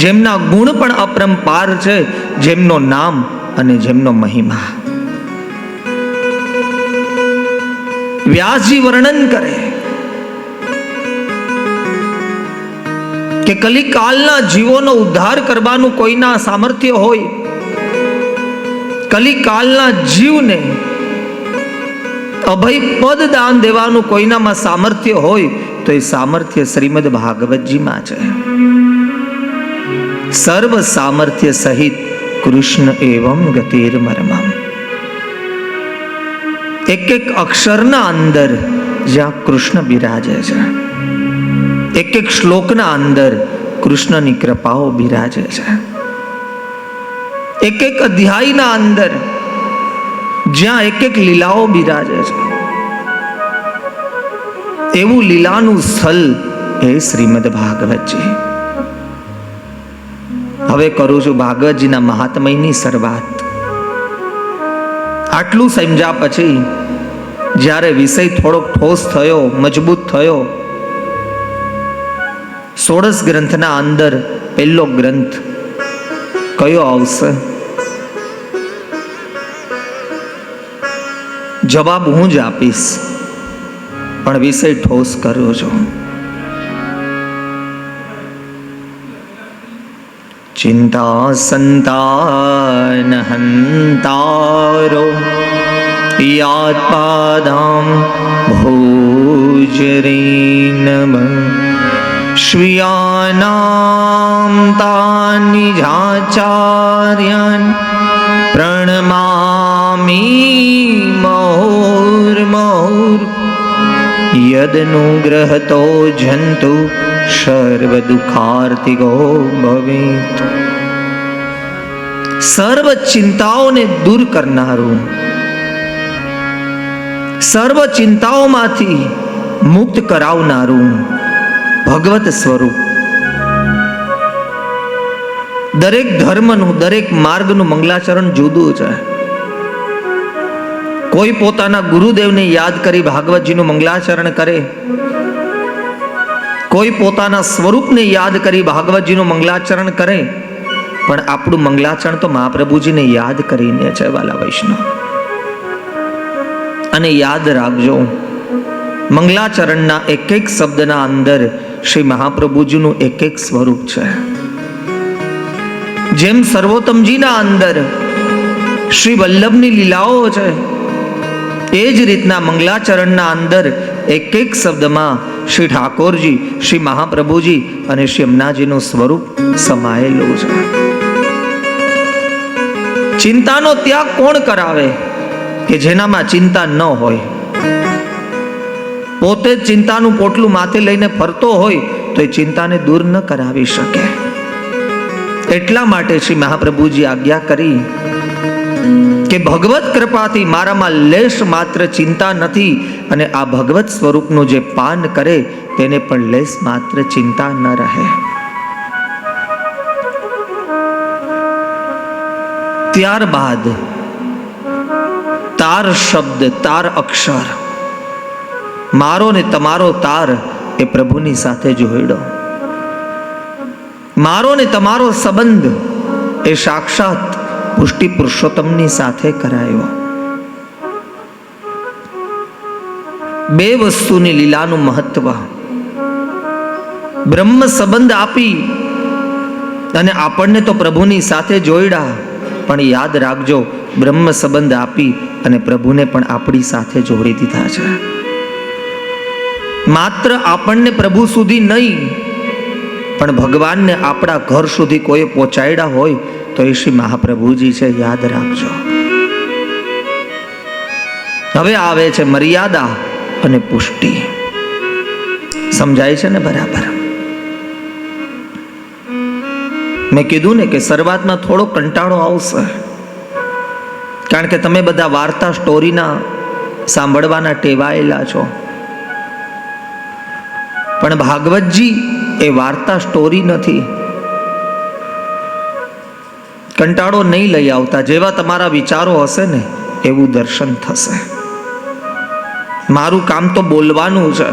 જેમના ગુણ પણ અપરંપાર છે, જેમનો નામ અને જેમનો મહિમા. વ્યાસજી વર્ણન કરે કે કલિકાલના જીવોનો ઉદ્ધાર કરવાનું કોઈના સામર્થ્ય હોય, કલિકાલના જીવને અભય પદ દાન દેવાનું કોઈનામાં સામર્થ્ય હોય, તો એ સામર્થ્ય શ્રીમદ ભાગવતજીમાં છે. સર્વ સામર્થ્ય સહિત કૃષ્ણ એવં ગતિર મરમમ. એક અક્ષરના અંદર જ્યાં કૃષ્ણ બિરાજે છે, એક શ્લોકના અંદર કૃષ્ણની કૃપાઓ બિરાજે છે. એક અધ્યાયના અંદર જ્યાં એક લીલાઓ બિરાજે છે, એવું લીલાનું સ્થળ એ શ્રીમદ ભાગવતજી. હવે કરું છું ભાગવતજીના મહાત્મયની શરૂઆત. આટલું સમજ્યા પછી જ્યારે વિષય થોડોક ઠોસ થયો, મજબૂત થયો, 16 ગ્રંથના અંદર પહેલો ગ્રંથ કયો આવશે? જવાબ હું જ આપીશ, પણ વિષય ઠોસ કર્યો છો. ચિંતા સંતાન હંતારો યાત્પાદામ ભોજરીનમ શ્વિયાનામ તાનિજાચાર્યાન પ્રણમામી મૌર્મૌર યદનુગ્રહતો જંતુ સર્વ દુઃખાર્તિકો ભવેત. સર્વ ચિંતાઓને દૂર કરનારું, સર્વ ચિંતાઓમાંથી મુક્ત કરાવનારું ભગવત સ્વરૂપ દરેક ધર્મનું, દરેક માર્ગનું મંગલાચરણ જુદું છે. કોઈ પોતાના ગુરુદેવને યાદ કરી ભાગવતજીનું મંગલાચરણ કરે, કોઈ પોતાના સ્વરૂપને યાદ કરી ભાગવતજીનું મંગલાચરણ કરે, પણ આપણું મંગલાચરણ તો મહાપ્રભુજીને યાદ કરીને છે વાલા વૈષ્ણવ. અને યાદ રાખજો, મંગલાચરણના એક એક શબ્દના અંદર શ્રી મહાપ્રભુજીનું એક એક સ્વરૂપ છે. જેમ સર્વોત્તમજીના અંદર શ્રી વલ્લભની લીલાઓ છે, એ જ રીતના મંગલાચરણના અંદર એક એક શબ્દમાં શ્રી ઠાકોરજી, શ્રી મહાપ્રભુજી અને શ્રી યમુનાજીનું સ્વરૂપ સમાયેલું છે. ચિંતાનો ત્યાગ કોણ કરાવે કે જેનામાં ચિંતા ન હોય? પોતે જ ચિંતાનું પોટલું માથે લઈને ફરતો હોય તો એ ચિંતાને દૂર ન કરાવી શકે. એટલા માટે શ્રી મહાપ્રભુજી આજ્ઞા કરી કે ભગવત કૃપાથી મારામાં લેશ માત્ર ચિંતા નથી, અને આ ભગવત સ્વરૂપનું જે પાન કરે તેને પણ લેશ માત્ર ચિંતા ન રહે. ત્યારબાદ તાર શબ્દ, તાર અક્ષર, મારો ને તમારો તાર એ પ્રભુની સાથે જોડ્યો. મારો ને તમારો સંબંધ એ સાક્ષાત પુષ્ટિ પુરુષોત્તમની સાથે કરાયો. બે વસ્તુની લીલાનું મહત્વ. બ્રહ્મ સંબંધ આપી અને આપણને તો પ્રભુની સાથે જોડ્યા, પણ યાદ રાખજો, બ્રહ્મ સંબંધ આપી અને પ્રભુને પણ આપણી સાથે જોડી દીધા છે. માત્ર આપણને પ્રભુ સુધી નહીં, પણ ભગવાનને આપણા ઘર સુધી કોઈ પહોંચાડ્યા હોય તો એ શ્રી મહાપ્રભુજી છે, યાદ રાખજો. હવે આવે છે મર્યાદા અને પુષ્ટિ. સમજાય છે ને બરાબર? મેં કીધું ને કે શરૂઆતમાં થોડો કંટાળો આવશે, કારણ કે તમે બધા વાર્તા સ્ટોરીના સાંભળવાના ટેવાયેલા છો. પણ ભાગવતજી એ વાર્તા સ્ટોરી નથી. કંટાળો નહીં લઈ આવતા. જેવા તમારા વિચારો હશે ને એવું દર્શન થશે. મારું કામ તો બોલવાનું છે,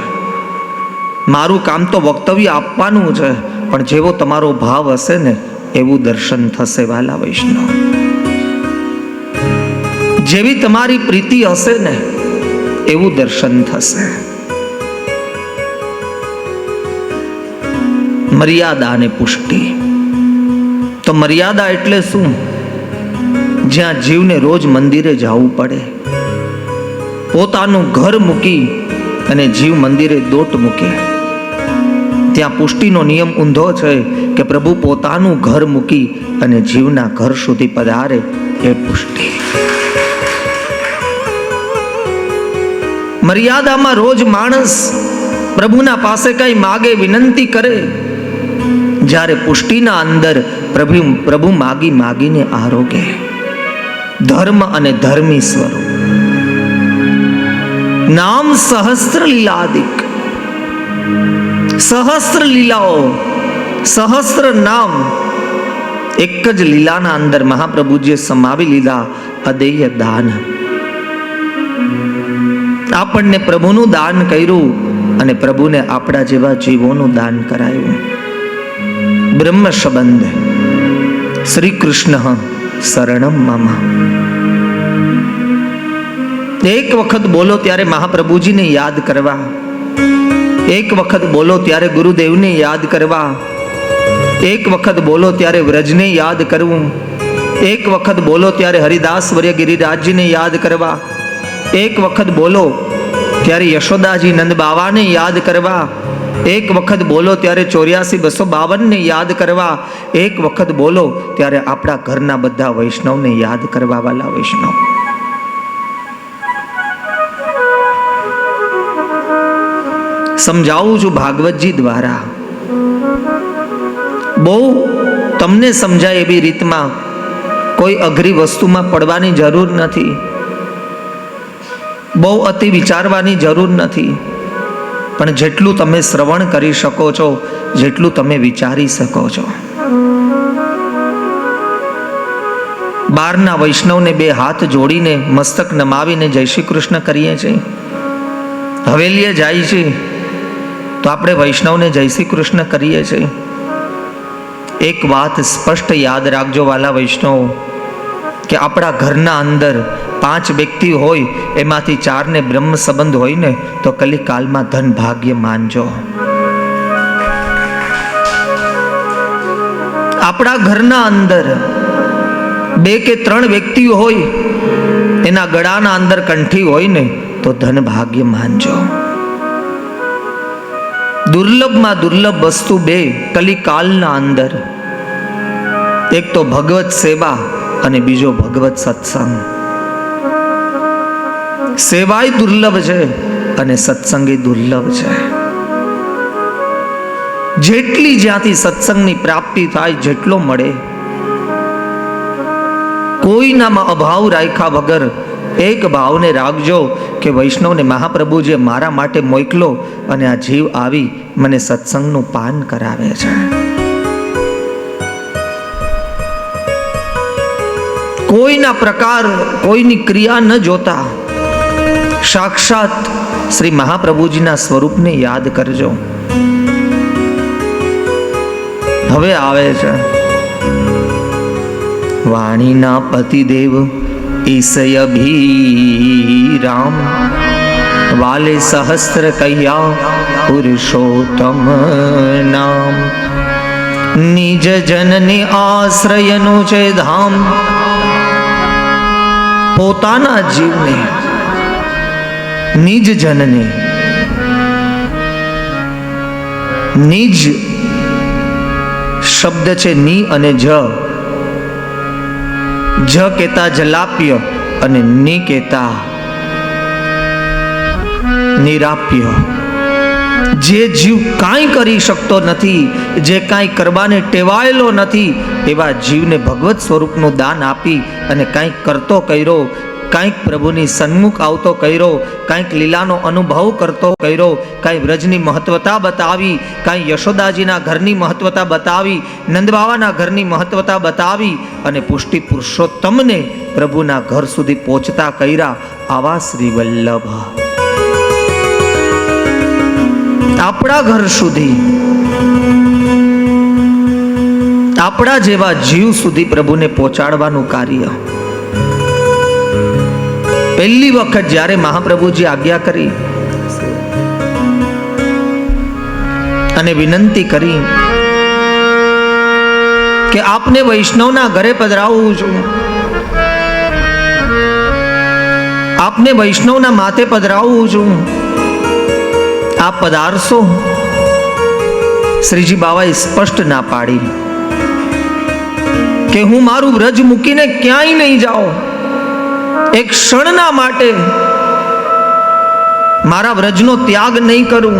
મારું કામ તો વક્તવ્ય આપવાનું છે, પણ જેવો તમારો ભાવ હશે ને એવું દર્શન થશે વાલા વૈષ્ણવ. જેવી તમારી પ્રીતિ હશે ને એવું દર્શન થશે. મર્યાદા અને પુષ્ટિ. તો મર્યાદા એટલે શું? જ્યાં જીવને રોજ મંદિરે જવું પડે, પોતાનું ઘર મૂકી અને જીવ મંદિરે દોટ મૂકે, ત્યાં પુષ્ટિનો નિયમ ઊંધો છે કે પ્રભુ પોતાનું ઘર મૂકી અને જીવના ઘર સુધી પધારે, એ પુષ્ટિ. મર્યાદામાં રોજ માણસ પ્રભુના પાસે કઈ માગે, વિનંતી કરે, જ્યારે પુષ્ટિના અંદર પ્રભુ માગી માગીને આરોગે. ધર્મ અને ધર્મી સ્વરૂપ. નામ સહસ્ત્ર લીલાદિક. સહસ્ત્ર લીલાઓ, સહસ્ત્ર નામ એક જ લીલાના અંદર મહાપ્રભુજીએ સમાવી લીધા. અદેય દાન. આપણને પ્રભુનું દાન કર્યું અને પ્રભુને આપણા જેવા જીવોનું દાન કરાયું. બ્રહ્મ સંબંધ. શ્રી કૃષ્ણ શરણમ મમ. એક વખત બોલો ત્યારે મહાપ્રભુજીને યાદ કરવા, એક વખત બોલો ત્યારે ગુરુદેવને યાદ કરવા, એક વખત બોલો ત્યારે વ્રજને યાદ કરવું, એક વખત બોલો ત્યારે હરિદાસ વર્ય ગિરિરાજજીને યાદ કરવા, એક વખત બોલો ત્યારે યશોદાજી નંદ બાવાને યાદ કરવા, એક વખત બોલો ત્યારે 84,252 ને યાદ કરવા, એક વખત બોલો ત્યારે આપણા ઘરના બધા વૈષ્ણવને યાદ કરવા વાલા વૈષ્ણવ. સમજાવું છું ભાગવતજી દ્વારા. બહુ તમને સમજાય એવી રીતમાં, કોઈ અઘરી વસ્તુમાં પડવાની જરૂર નથી, બહુ અતિ વિચારવાની જરૂર નથી. પણ જેટલું તમે શ્રવણ કરી શકો છો, જેટલું તમે વિચારી શકો છો. બહારના વૈષ્ણવને બે હાથ જોડીને મસ્તક નમાવીને જય શ્રી કૃષ્ણ કરીએ છીએ. હવેલીએ જાય છે તો આપણે વૈષ્ણવને જય શ્રી કૃષ્ણ કરીએ છીએ. એક વાત સ્પષ્ટ યાદ રાખજો વાલા વૈષ્ણવ, કે આપણા ઘરના અંદર 5 વ્યક્તિ હોય, એમાંથી 4ને બ્રહ્મ સંબંધ હોય ને તો કલિકાલમાં ધન ભાગ્ય માનજો. આપણા ઘરના અંદર 2 કે 3 વ્યક્તિઓ હોય, એના ગળાના અંદર કંઠી હોય ને તો ધન ભાગ્ય માનજો. દુર્લભમાં દુર્લભ વસ્તુ 2 કલિકાલના અંદર, એક તો ભગવત સેવા અને બીજો ભગવત સત્સંગ. સેવાય દુર્લભ છે અને સત્સંગ દુર્લભ છે. જેટલી જ્યાંથી સત્સંગની પ્રાપ્તિ થાય, જેટલો મળે, કોઈનામાં અભાવ રાખ્યા વગર એક ભાવને રાખજો કે વૈષ્ણવને મહાપ્રભુજીએ મારા માટે મોકલો અને આ જીવ આવી મને સત્સંગનું પાન કરાવે છે. કોઈના પ્રકાર, કોઈની ક્રિયા ન જોતા સાક્ષાત શ્રી મહાપ્રભુજીના સ્વરૂપને યાદ કરજો. હવે આવે છે વાણીના પતિદેવ ઈસય અભિરામ, વાલે સહસ્ત્ર કૈયા પુરુષોત્તમ નામ. નિજ જનની આશ્રયનું છે ધામ. પોતાના જીવને, નિજ જનને, નિજ શબ્દ છે ની અને જ કહેતા જલાપ્ય અને ની કહેતા નિરાપ્ય. જે જીવ કાંઈ કરી શકતો નથી, જે કાંઈ કરવાને ટેવાયેલો નથી, એવા જીવને ભગવત સ્વરૂપનું દાન આપી અને કાંઈક કરતો કર્યો, કાંઈક પ્રભુની સન્મુખ આવતો કર્યો, કાંઈક લીલાનો અનુભવ કરતો કર્યો, કાંઈ વ્રજની મહત્વતા બતાવી, કાંઈ યશોદાજીના ઘરની મહત્વતા બતાવી, નંદબાવાના ઘરની મહત્વતા બતાવી અને પુષ્ટિ પુરુષોત્તમને પ્રભુના ઘર સુધી પહોંચતા કર્યા. આવા શ્રી વલ્લભ આપણા ઘર સુધી, આપણા જેવા જીવ સુધી પ્રભુને પહોંચાડવાનું કાર્ય. પહેલી વખત જ્યારે મહાપ્રભુજી આજ્ઞા કરી અને વિનંતી કરી કે આપને વૈષ્ણવના ઘરે પધરાવું છું, આપને વૈષ્ણવના માથે પધરાવું છું, આપ પધારશો? શ્રીજી બાવાએ સ્પષ્ટ ના પાડી કે હું મારું વ્રજ મૂકીને ક્યાંય નહીં જાઉં. એક ક્ષણના માટે મારા વ્રજનો ત્યાગ નહીં કરું.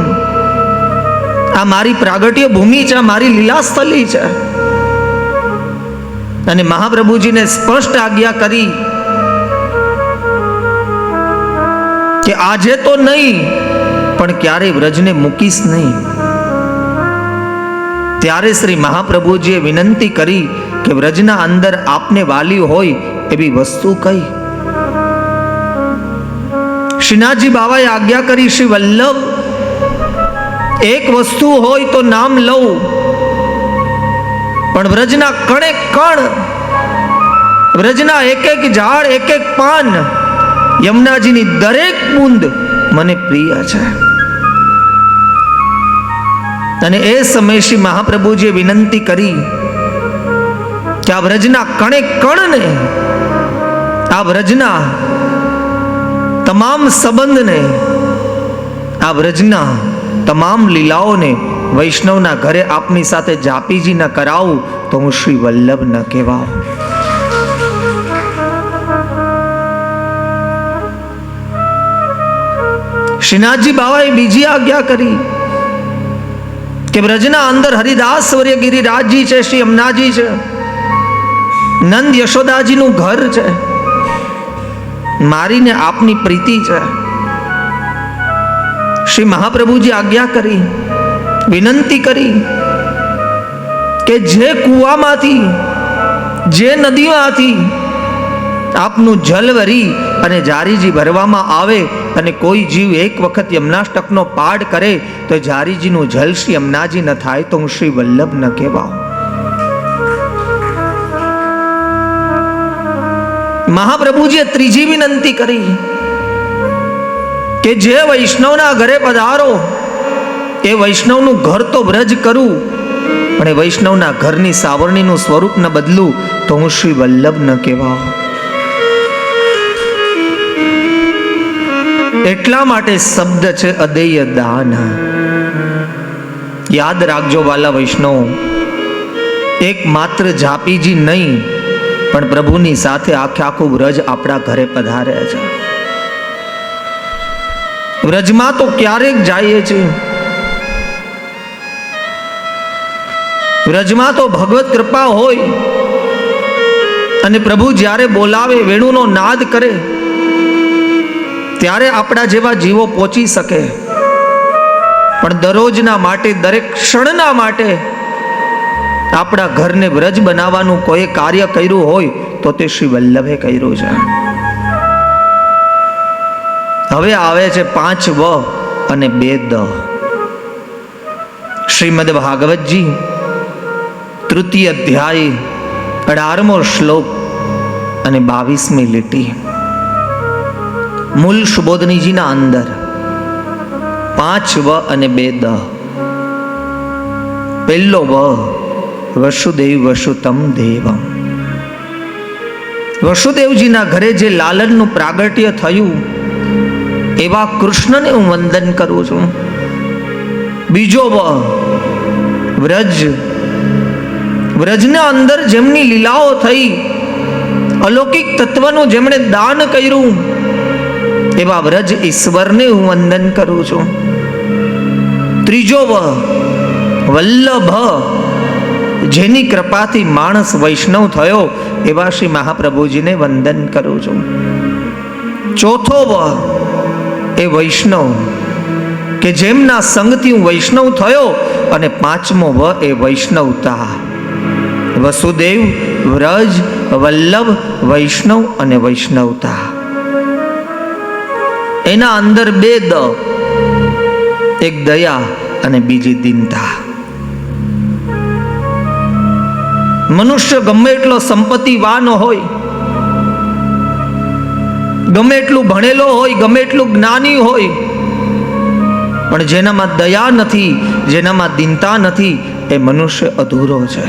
આ મારી પ્રાગટ્ય ભૂમિ છે, મારી લીલાસ્થલી છે. અને મહાપ્રભુજીને સ્પષ્ટ આજ્ઞા કરી કે આજે તો નહીં, પણ ક્યારેય વ્રજને મૂકીશ નહીં. ત્યારે શ્રી મહાપ્રભુજીએ વિનંતી કરી કે વ્રજના અંદર આપને વાલી હોય એવી વસ્તુ કઈ? શ્રીનાથજી બાવાએ આજ્ઞા કરી, શ્રી વલ્લભ, એક વસ્તુ હોય તો નામ લઉં, પણ વ્રજના કણે કણ, વ્રજના એક એક ઝાડ, એક એક પાન, યમુનાજીની દરેક બૂંદ મને પ્રિય છે. અને એ સમયે શ્રી મહાપ્રભુજીએ વિનંતી કરી કે આ વ્રજના કણે કણને, આ વ્રજના તમામ સંબંધને, આ વ્રજના તમામ લીલાઓને વૈષ્ણવના ઘરે આપની સાથે જાપીજી ન કરાવું તો હું શ્રી વલ્લભ ન કહેવાઉં. શ્રીનાથજી બાવાએ બીજી આજ્ઞા કરી કે વ્રજના અંદર હરિદાસ વર્ય ગિરિરાજજી છે, શ્રી યમુનાજી છે, નંદ યશોદાજીનું ઘર છે, મારીને આપની પ્રીતિ છે. શ્રી મહાપ્રભુજી આજ્ઞા કરી, વિનંતી કરી કે જે કૂવામાંથી, જે નદીમાંથી આપનું જલ વરી અને જારીજી ભરવામાં આવે અને કોઈ જીવ એક વખત યમનાષ્ટકનો પાઠ કરે તો જારીજીનું જલ શ્રી યમુનાજી ન થાય તો હું શ્રી વલ્લભ ન કહેવાઉં. મહાપ્રભુજીએ ત્રીજી વિનંતી કરી કે જે વૈષ્ણવના ઘરે પધારો એ વૈષ્ણવનું ઘર તો વ્રજ કરું, પણ એ વૈષ્ણવના ઘરની સાવરણીનું સ્વરૂપ ન બદલું તો હું શ્રી વલ્લભ ન કહેવાઉં. એટલા માટે શબ્દ છે અદેય દાન. યાદ રાખજો વાલા વૈષ્ણવ, એક માત્ર જાપીજી નહીં પણ પ્રભુની સાથે આખે આખું વ્રજ આપણા ઘરે પધારે છે. વ્રજમાં તો ક્યારેક જઈએ છીએ, વ્રજમાં તો ભગવત કૃપા હોય અને પ્રભુ જ્યારે બોલાવે, વેણુનો નાદ કરે ત્યારે આપણા જેવા જીવો પહોંચી શકે. પણ દરરોજના માટે, દરેક ક્ષણના માટે આપણા ઘરને વ્રજ બનાવવાનું કોઈ કાર્ય કર્યું હોય તો તે શ્રી વલ્લભે કર્યું છે. હવે આવે છે 5 વ અને 2 દ. શ્રીમદ ભાગવતજી તૃતીય અધ્યાય 18મો શ્લોક અને 22મી લીટી. મૂલ સુબોધનીજીના અંદર 5 વ અને 2 દ. પહેલો વ વસુદેવ વસુતમ દેવમ. વસુદેવજીના ઘરે જે લાલનનું પ્રાગટ્ય થયું એવા કૃષ્ણને હું વંદન કરું છું. બીજો વ વ્રજ. વ્રજના અંદર જેમની લીલાઓ થઈ, અલૌકિક તત્વનું જેમણે દાન કર્યું એવા વ્રજ ઈશ્વરને હું વંદન કરું છું. ત્રીજો વ વલ્લભ. જેની કૃપાથી માણસ વૈષ્ણવ થયો એવા શ્રી મહાપ્રભુજીને વંદન કરું છું. ચોથો વ એ વૈષ્ણવ કે જેમના સંગથી હું વૈષ્ણવ થયો. અને 5મો વ એ વૈષ્ણવતા. વસુદેવ, વ્રજ, વલ્લભ, વૈષ્ણવ અને વૈષ્ણવતા. એના અંદર 2 દ. એક દયા અને બીજી દીનતા. મનુષ્ય ગમે એટલો સંપત્તિવાન હોય, ગમે એટલું ભણેલો હોય, ગમે એટલું જ્ઞાની હોય, પણ જેનામાં દયા નથી, જેનામાં દીનતા નથી, એ મનુષ્ય અધૂરો છે.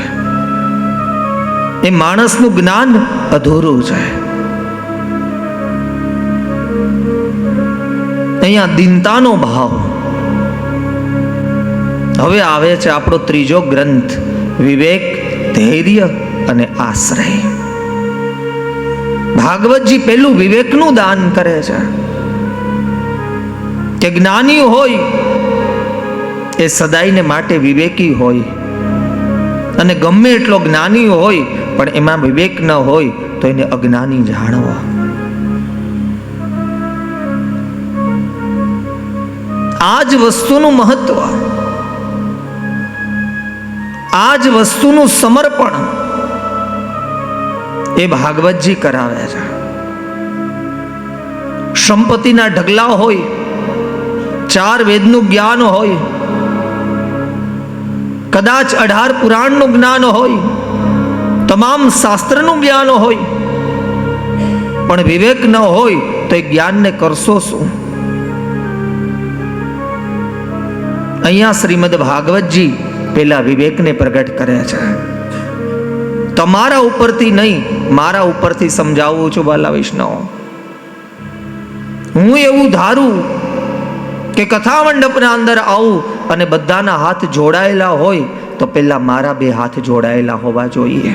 એ માણસનું જ્ઞાન અધૂરું છે. અહીંયા દીનતાનો ભાવ. હવે આવે છે આપણો ત્રીજો ગ્રંથ, વિવેક, ધૈર્ય અને આશ્રય. ભાગવતજી પેલું વિવેકનું દાન કરે છે કે જ્ઞાની હોય એ સદાયને માટે વિવેકી હોય, અને ગમે એટલો જ્ઞાની હોય પણ એમાં વિવેક ન હોય તો એને અજ્ઞાની જાણવો. આ જ વસ્તુનું મહત્વ, આ જ વસ્તુનું સમર્પણ એ ભાગવતજી કરાવે છે. સંપત્તિના ઢગલા હોય, 4 વેદનું જ્ઞાન હોય, કદાચ 18 પુરાણનું જ્ઞાન હોય, તમામ શાસ્ત્રનું જ્ઞાન હોય, પણ વિવેક ન હોય તો એ જ્ઞાનને કરશો શું? અહીંયા શ્રીમદ ભાગવતજી પેલા વિવેકને પ્રગટ કરે છે. તમારા ઉપરથી નહીં, મારા ઉપરથી સમજાવું છું વાલા વૈષ્ણવ. હું એવું ધારું કે કથા મંડપના અંદર આવું અને બધાના હાથ જોડાયેલા હોય તો પેલા મારા 2 હાથ જોડાયેલા હોવા જોઈએ.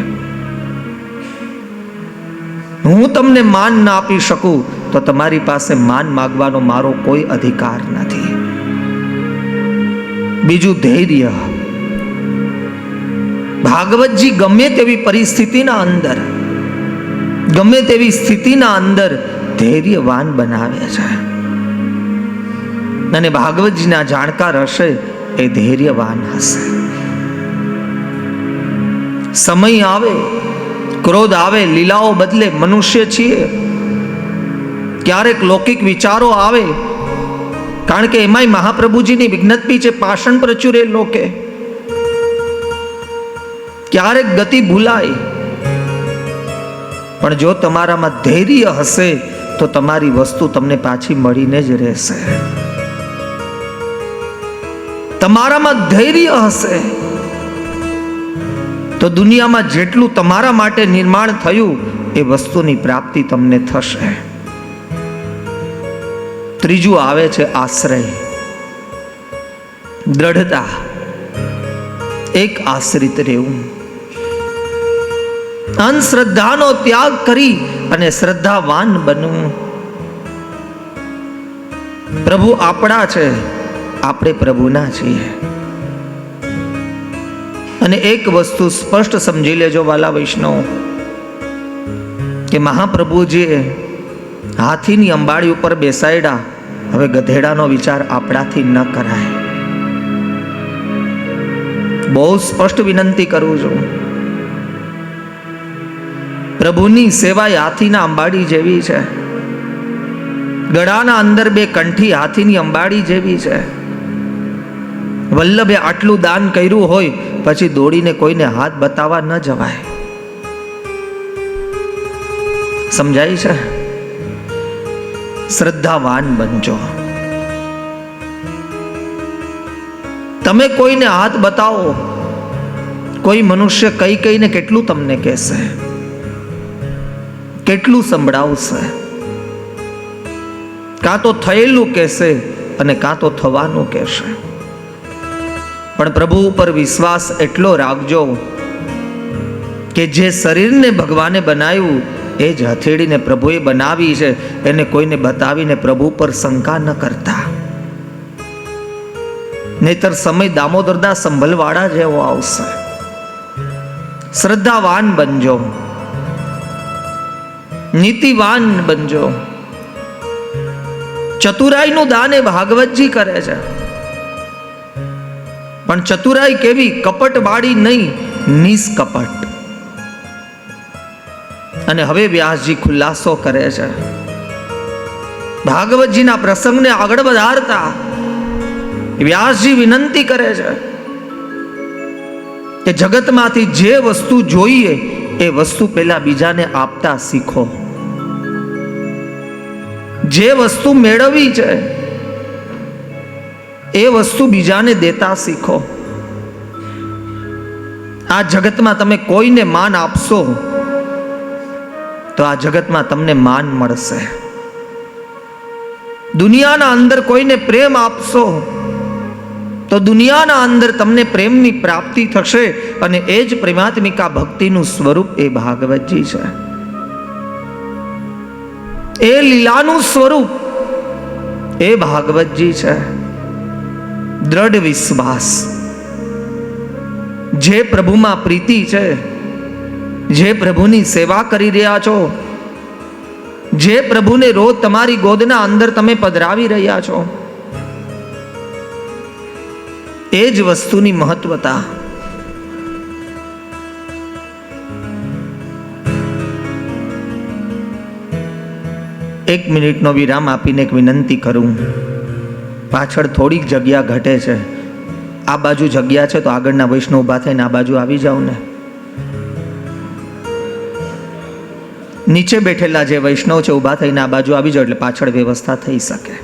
હું તમને માન ના આપી શકું તો તમારી પાસે માન માંગવાનો મારો કોઈ અધિકાર નથી. બીજું ધૈર્ય. ભાગવતજી ગમે તેવી પરિસ્થિતિના અંદર, ગમે તેવી સ્થિતિના અંદર ધૈર્યવાન બનાવે છે. અને ભાગવતજીના જાણકાર હશે એ ધૈર્યવાન હશે. સમય આવે, ક્રોધ આવે, લીલાઓ બદલે, મનુષ્ય છીએ. ક્યારેક લૌકિક વિચારો આવે, કારણ કે એમાંય મહાપ્રભુજીની વિજ્ઞપ્તિ છે, પાષણ પ્રચુરે લોકે. ક્યારેક ગતિ ભૂલાય, પણ જો તમારામાં ધૈર્ય હશે તો તમારી વસ્તુ તમને પાછી મળીને જ રહેશે. તમારામાં ધૈર્ય હશે તો દુનિયામાં જેટલું તમારા માટે નિર્માણ થયું એ વસ્તુની પ્રાપ્તિ તમને થશે. ત્રીજું આવે છે આશ્રય, દ્રઢતા. એક આશ્રિત રહેવું, અંધશ્રદ્ધાનો ત્યાગ કરી અને શ્રદ્ધાવાન બનવું. પ્રભુ આપણા છે, આપણે પ્રભુના છીએ. અને એક વસ્તુ સ્પષ્ટ સમજી લેજો વાલા વૈષ્ણવ, કે મહાપ્રભુજીએ હાથીની અંબાડી ઉપર બેસાડ્યા, હવે ગધેડાનો વિચાર આપણાથી ન કરાય. બહુ સ્પષ્ટ વિનંતી કરું છું. પ્રભુની સેવા હાથીના અંબાડી જેવી છે. ગળાના અંદર બે કંઠી હાથીની અંબાડી જેવી છે. વલ્લભે આટલું દાન કર્યું હોય પછી દોડીને કોઈને હાથ બતાવવા ન જવાય. સમજાય છે? શ્રદ્ધાવાન બનજો. તમે કોઈને હાથ બતાવો, કોઈ મનુષ્ય કઈ કઈને કેટલું તમને કહેશે, કેટલું સંભળાવશે. કાં તો થયેલું કહેશે અને કાં તો થવાનું કહેશે. પણ પ્રભુ ઉપર વિશ્વાસ એટલો રાખજો કે જે શરીરને ભગવાને બનાવ્યું એ જ હથેળીને પ્રભુએ બનાવી છે, એને કોઈને બતાવીને પ્રભુ પર શંકા ન કરતા. નહીતર સમય દામોદરદાસ સંભલવાળા જેવો આવશે. શ્રદ્ધાવાન બનજો, નીતિવાન બનજો. ચતુરાઈનું દાન એ ભાગવતજી કરે છે, પણ ચતુરાઈ કેવી? કપટવાળી નહીં, નિષ્કપટ. અને હવે વ્યાસજી ખુલાસો કરે છે. ભાગવતજીના પ્રસંગને આગળ વધારતા વ્યાસજી વિનંતી કરે છે કે જગતમાંથી જે વસ્તુ જોઈએ એ વસ્તુ પહેલા બીજાને આપતા શીખો. જે વસ્તુ મેળવવી છે એ વસ્તુ બીજાને દેતા શીખો. આ જગતમાં તમે કોઈને માન આપશો તો આ જગતમાં તમને માન મળશે. દુનિયાના અંદર કોઈને પ્રેમ આપશો તો દુનિયાના અંદર તમને પ્રેમની પ્રાપ્તિ થશે. અને એ જ પ્રેમાત્મિકા ભક્તિનું સ્વરૂપ એ ભાગવતજી છે. એ લીલાનું સ્વરૂપ એ ભાગવતજી છે. દ્રઢ વિશ્વાસ, જે પ્રભુમાં પ્રીતિ છે, જે પ્રભુની સેવા કરી રહ્યા છો, જે પ્રભુને રોજ તમારી ગોદના અંદર તમે પધરાવી રહ્યા છો, એ જ વસ્તુની મહત્વતા. એક મિનિટનો વિરામ આપીને એક વિનંતી કરું. પાછળ થોડીક જગ્યા ઘટે છે. આ બાજુ જગ્યા છે તો આગળના વૈષ્ણવ ઊભા થઈને આ બાજુ આવી જાવ ને. નીચે બેઠેલા જે વૈષ્ણવ છે ઊભા થઈને આ બાજુ આવી જાવ એટલે પાછળ વ્યવસ્થા થઈ શકે.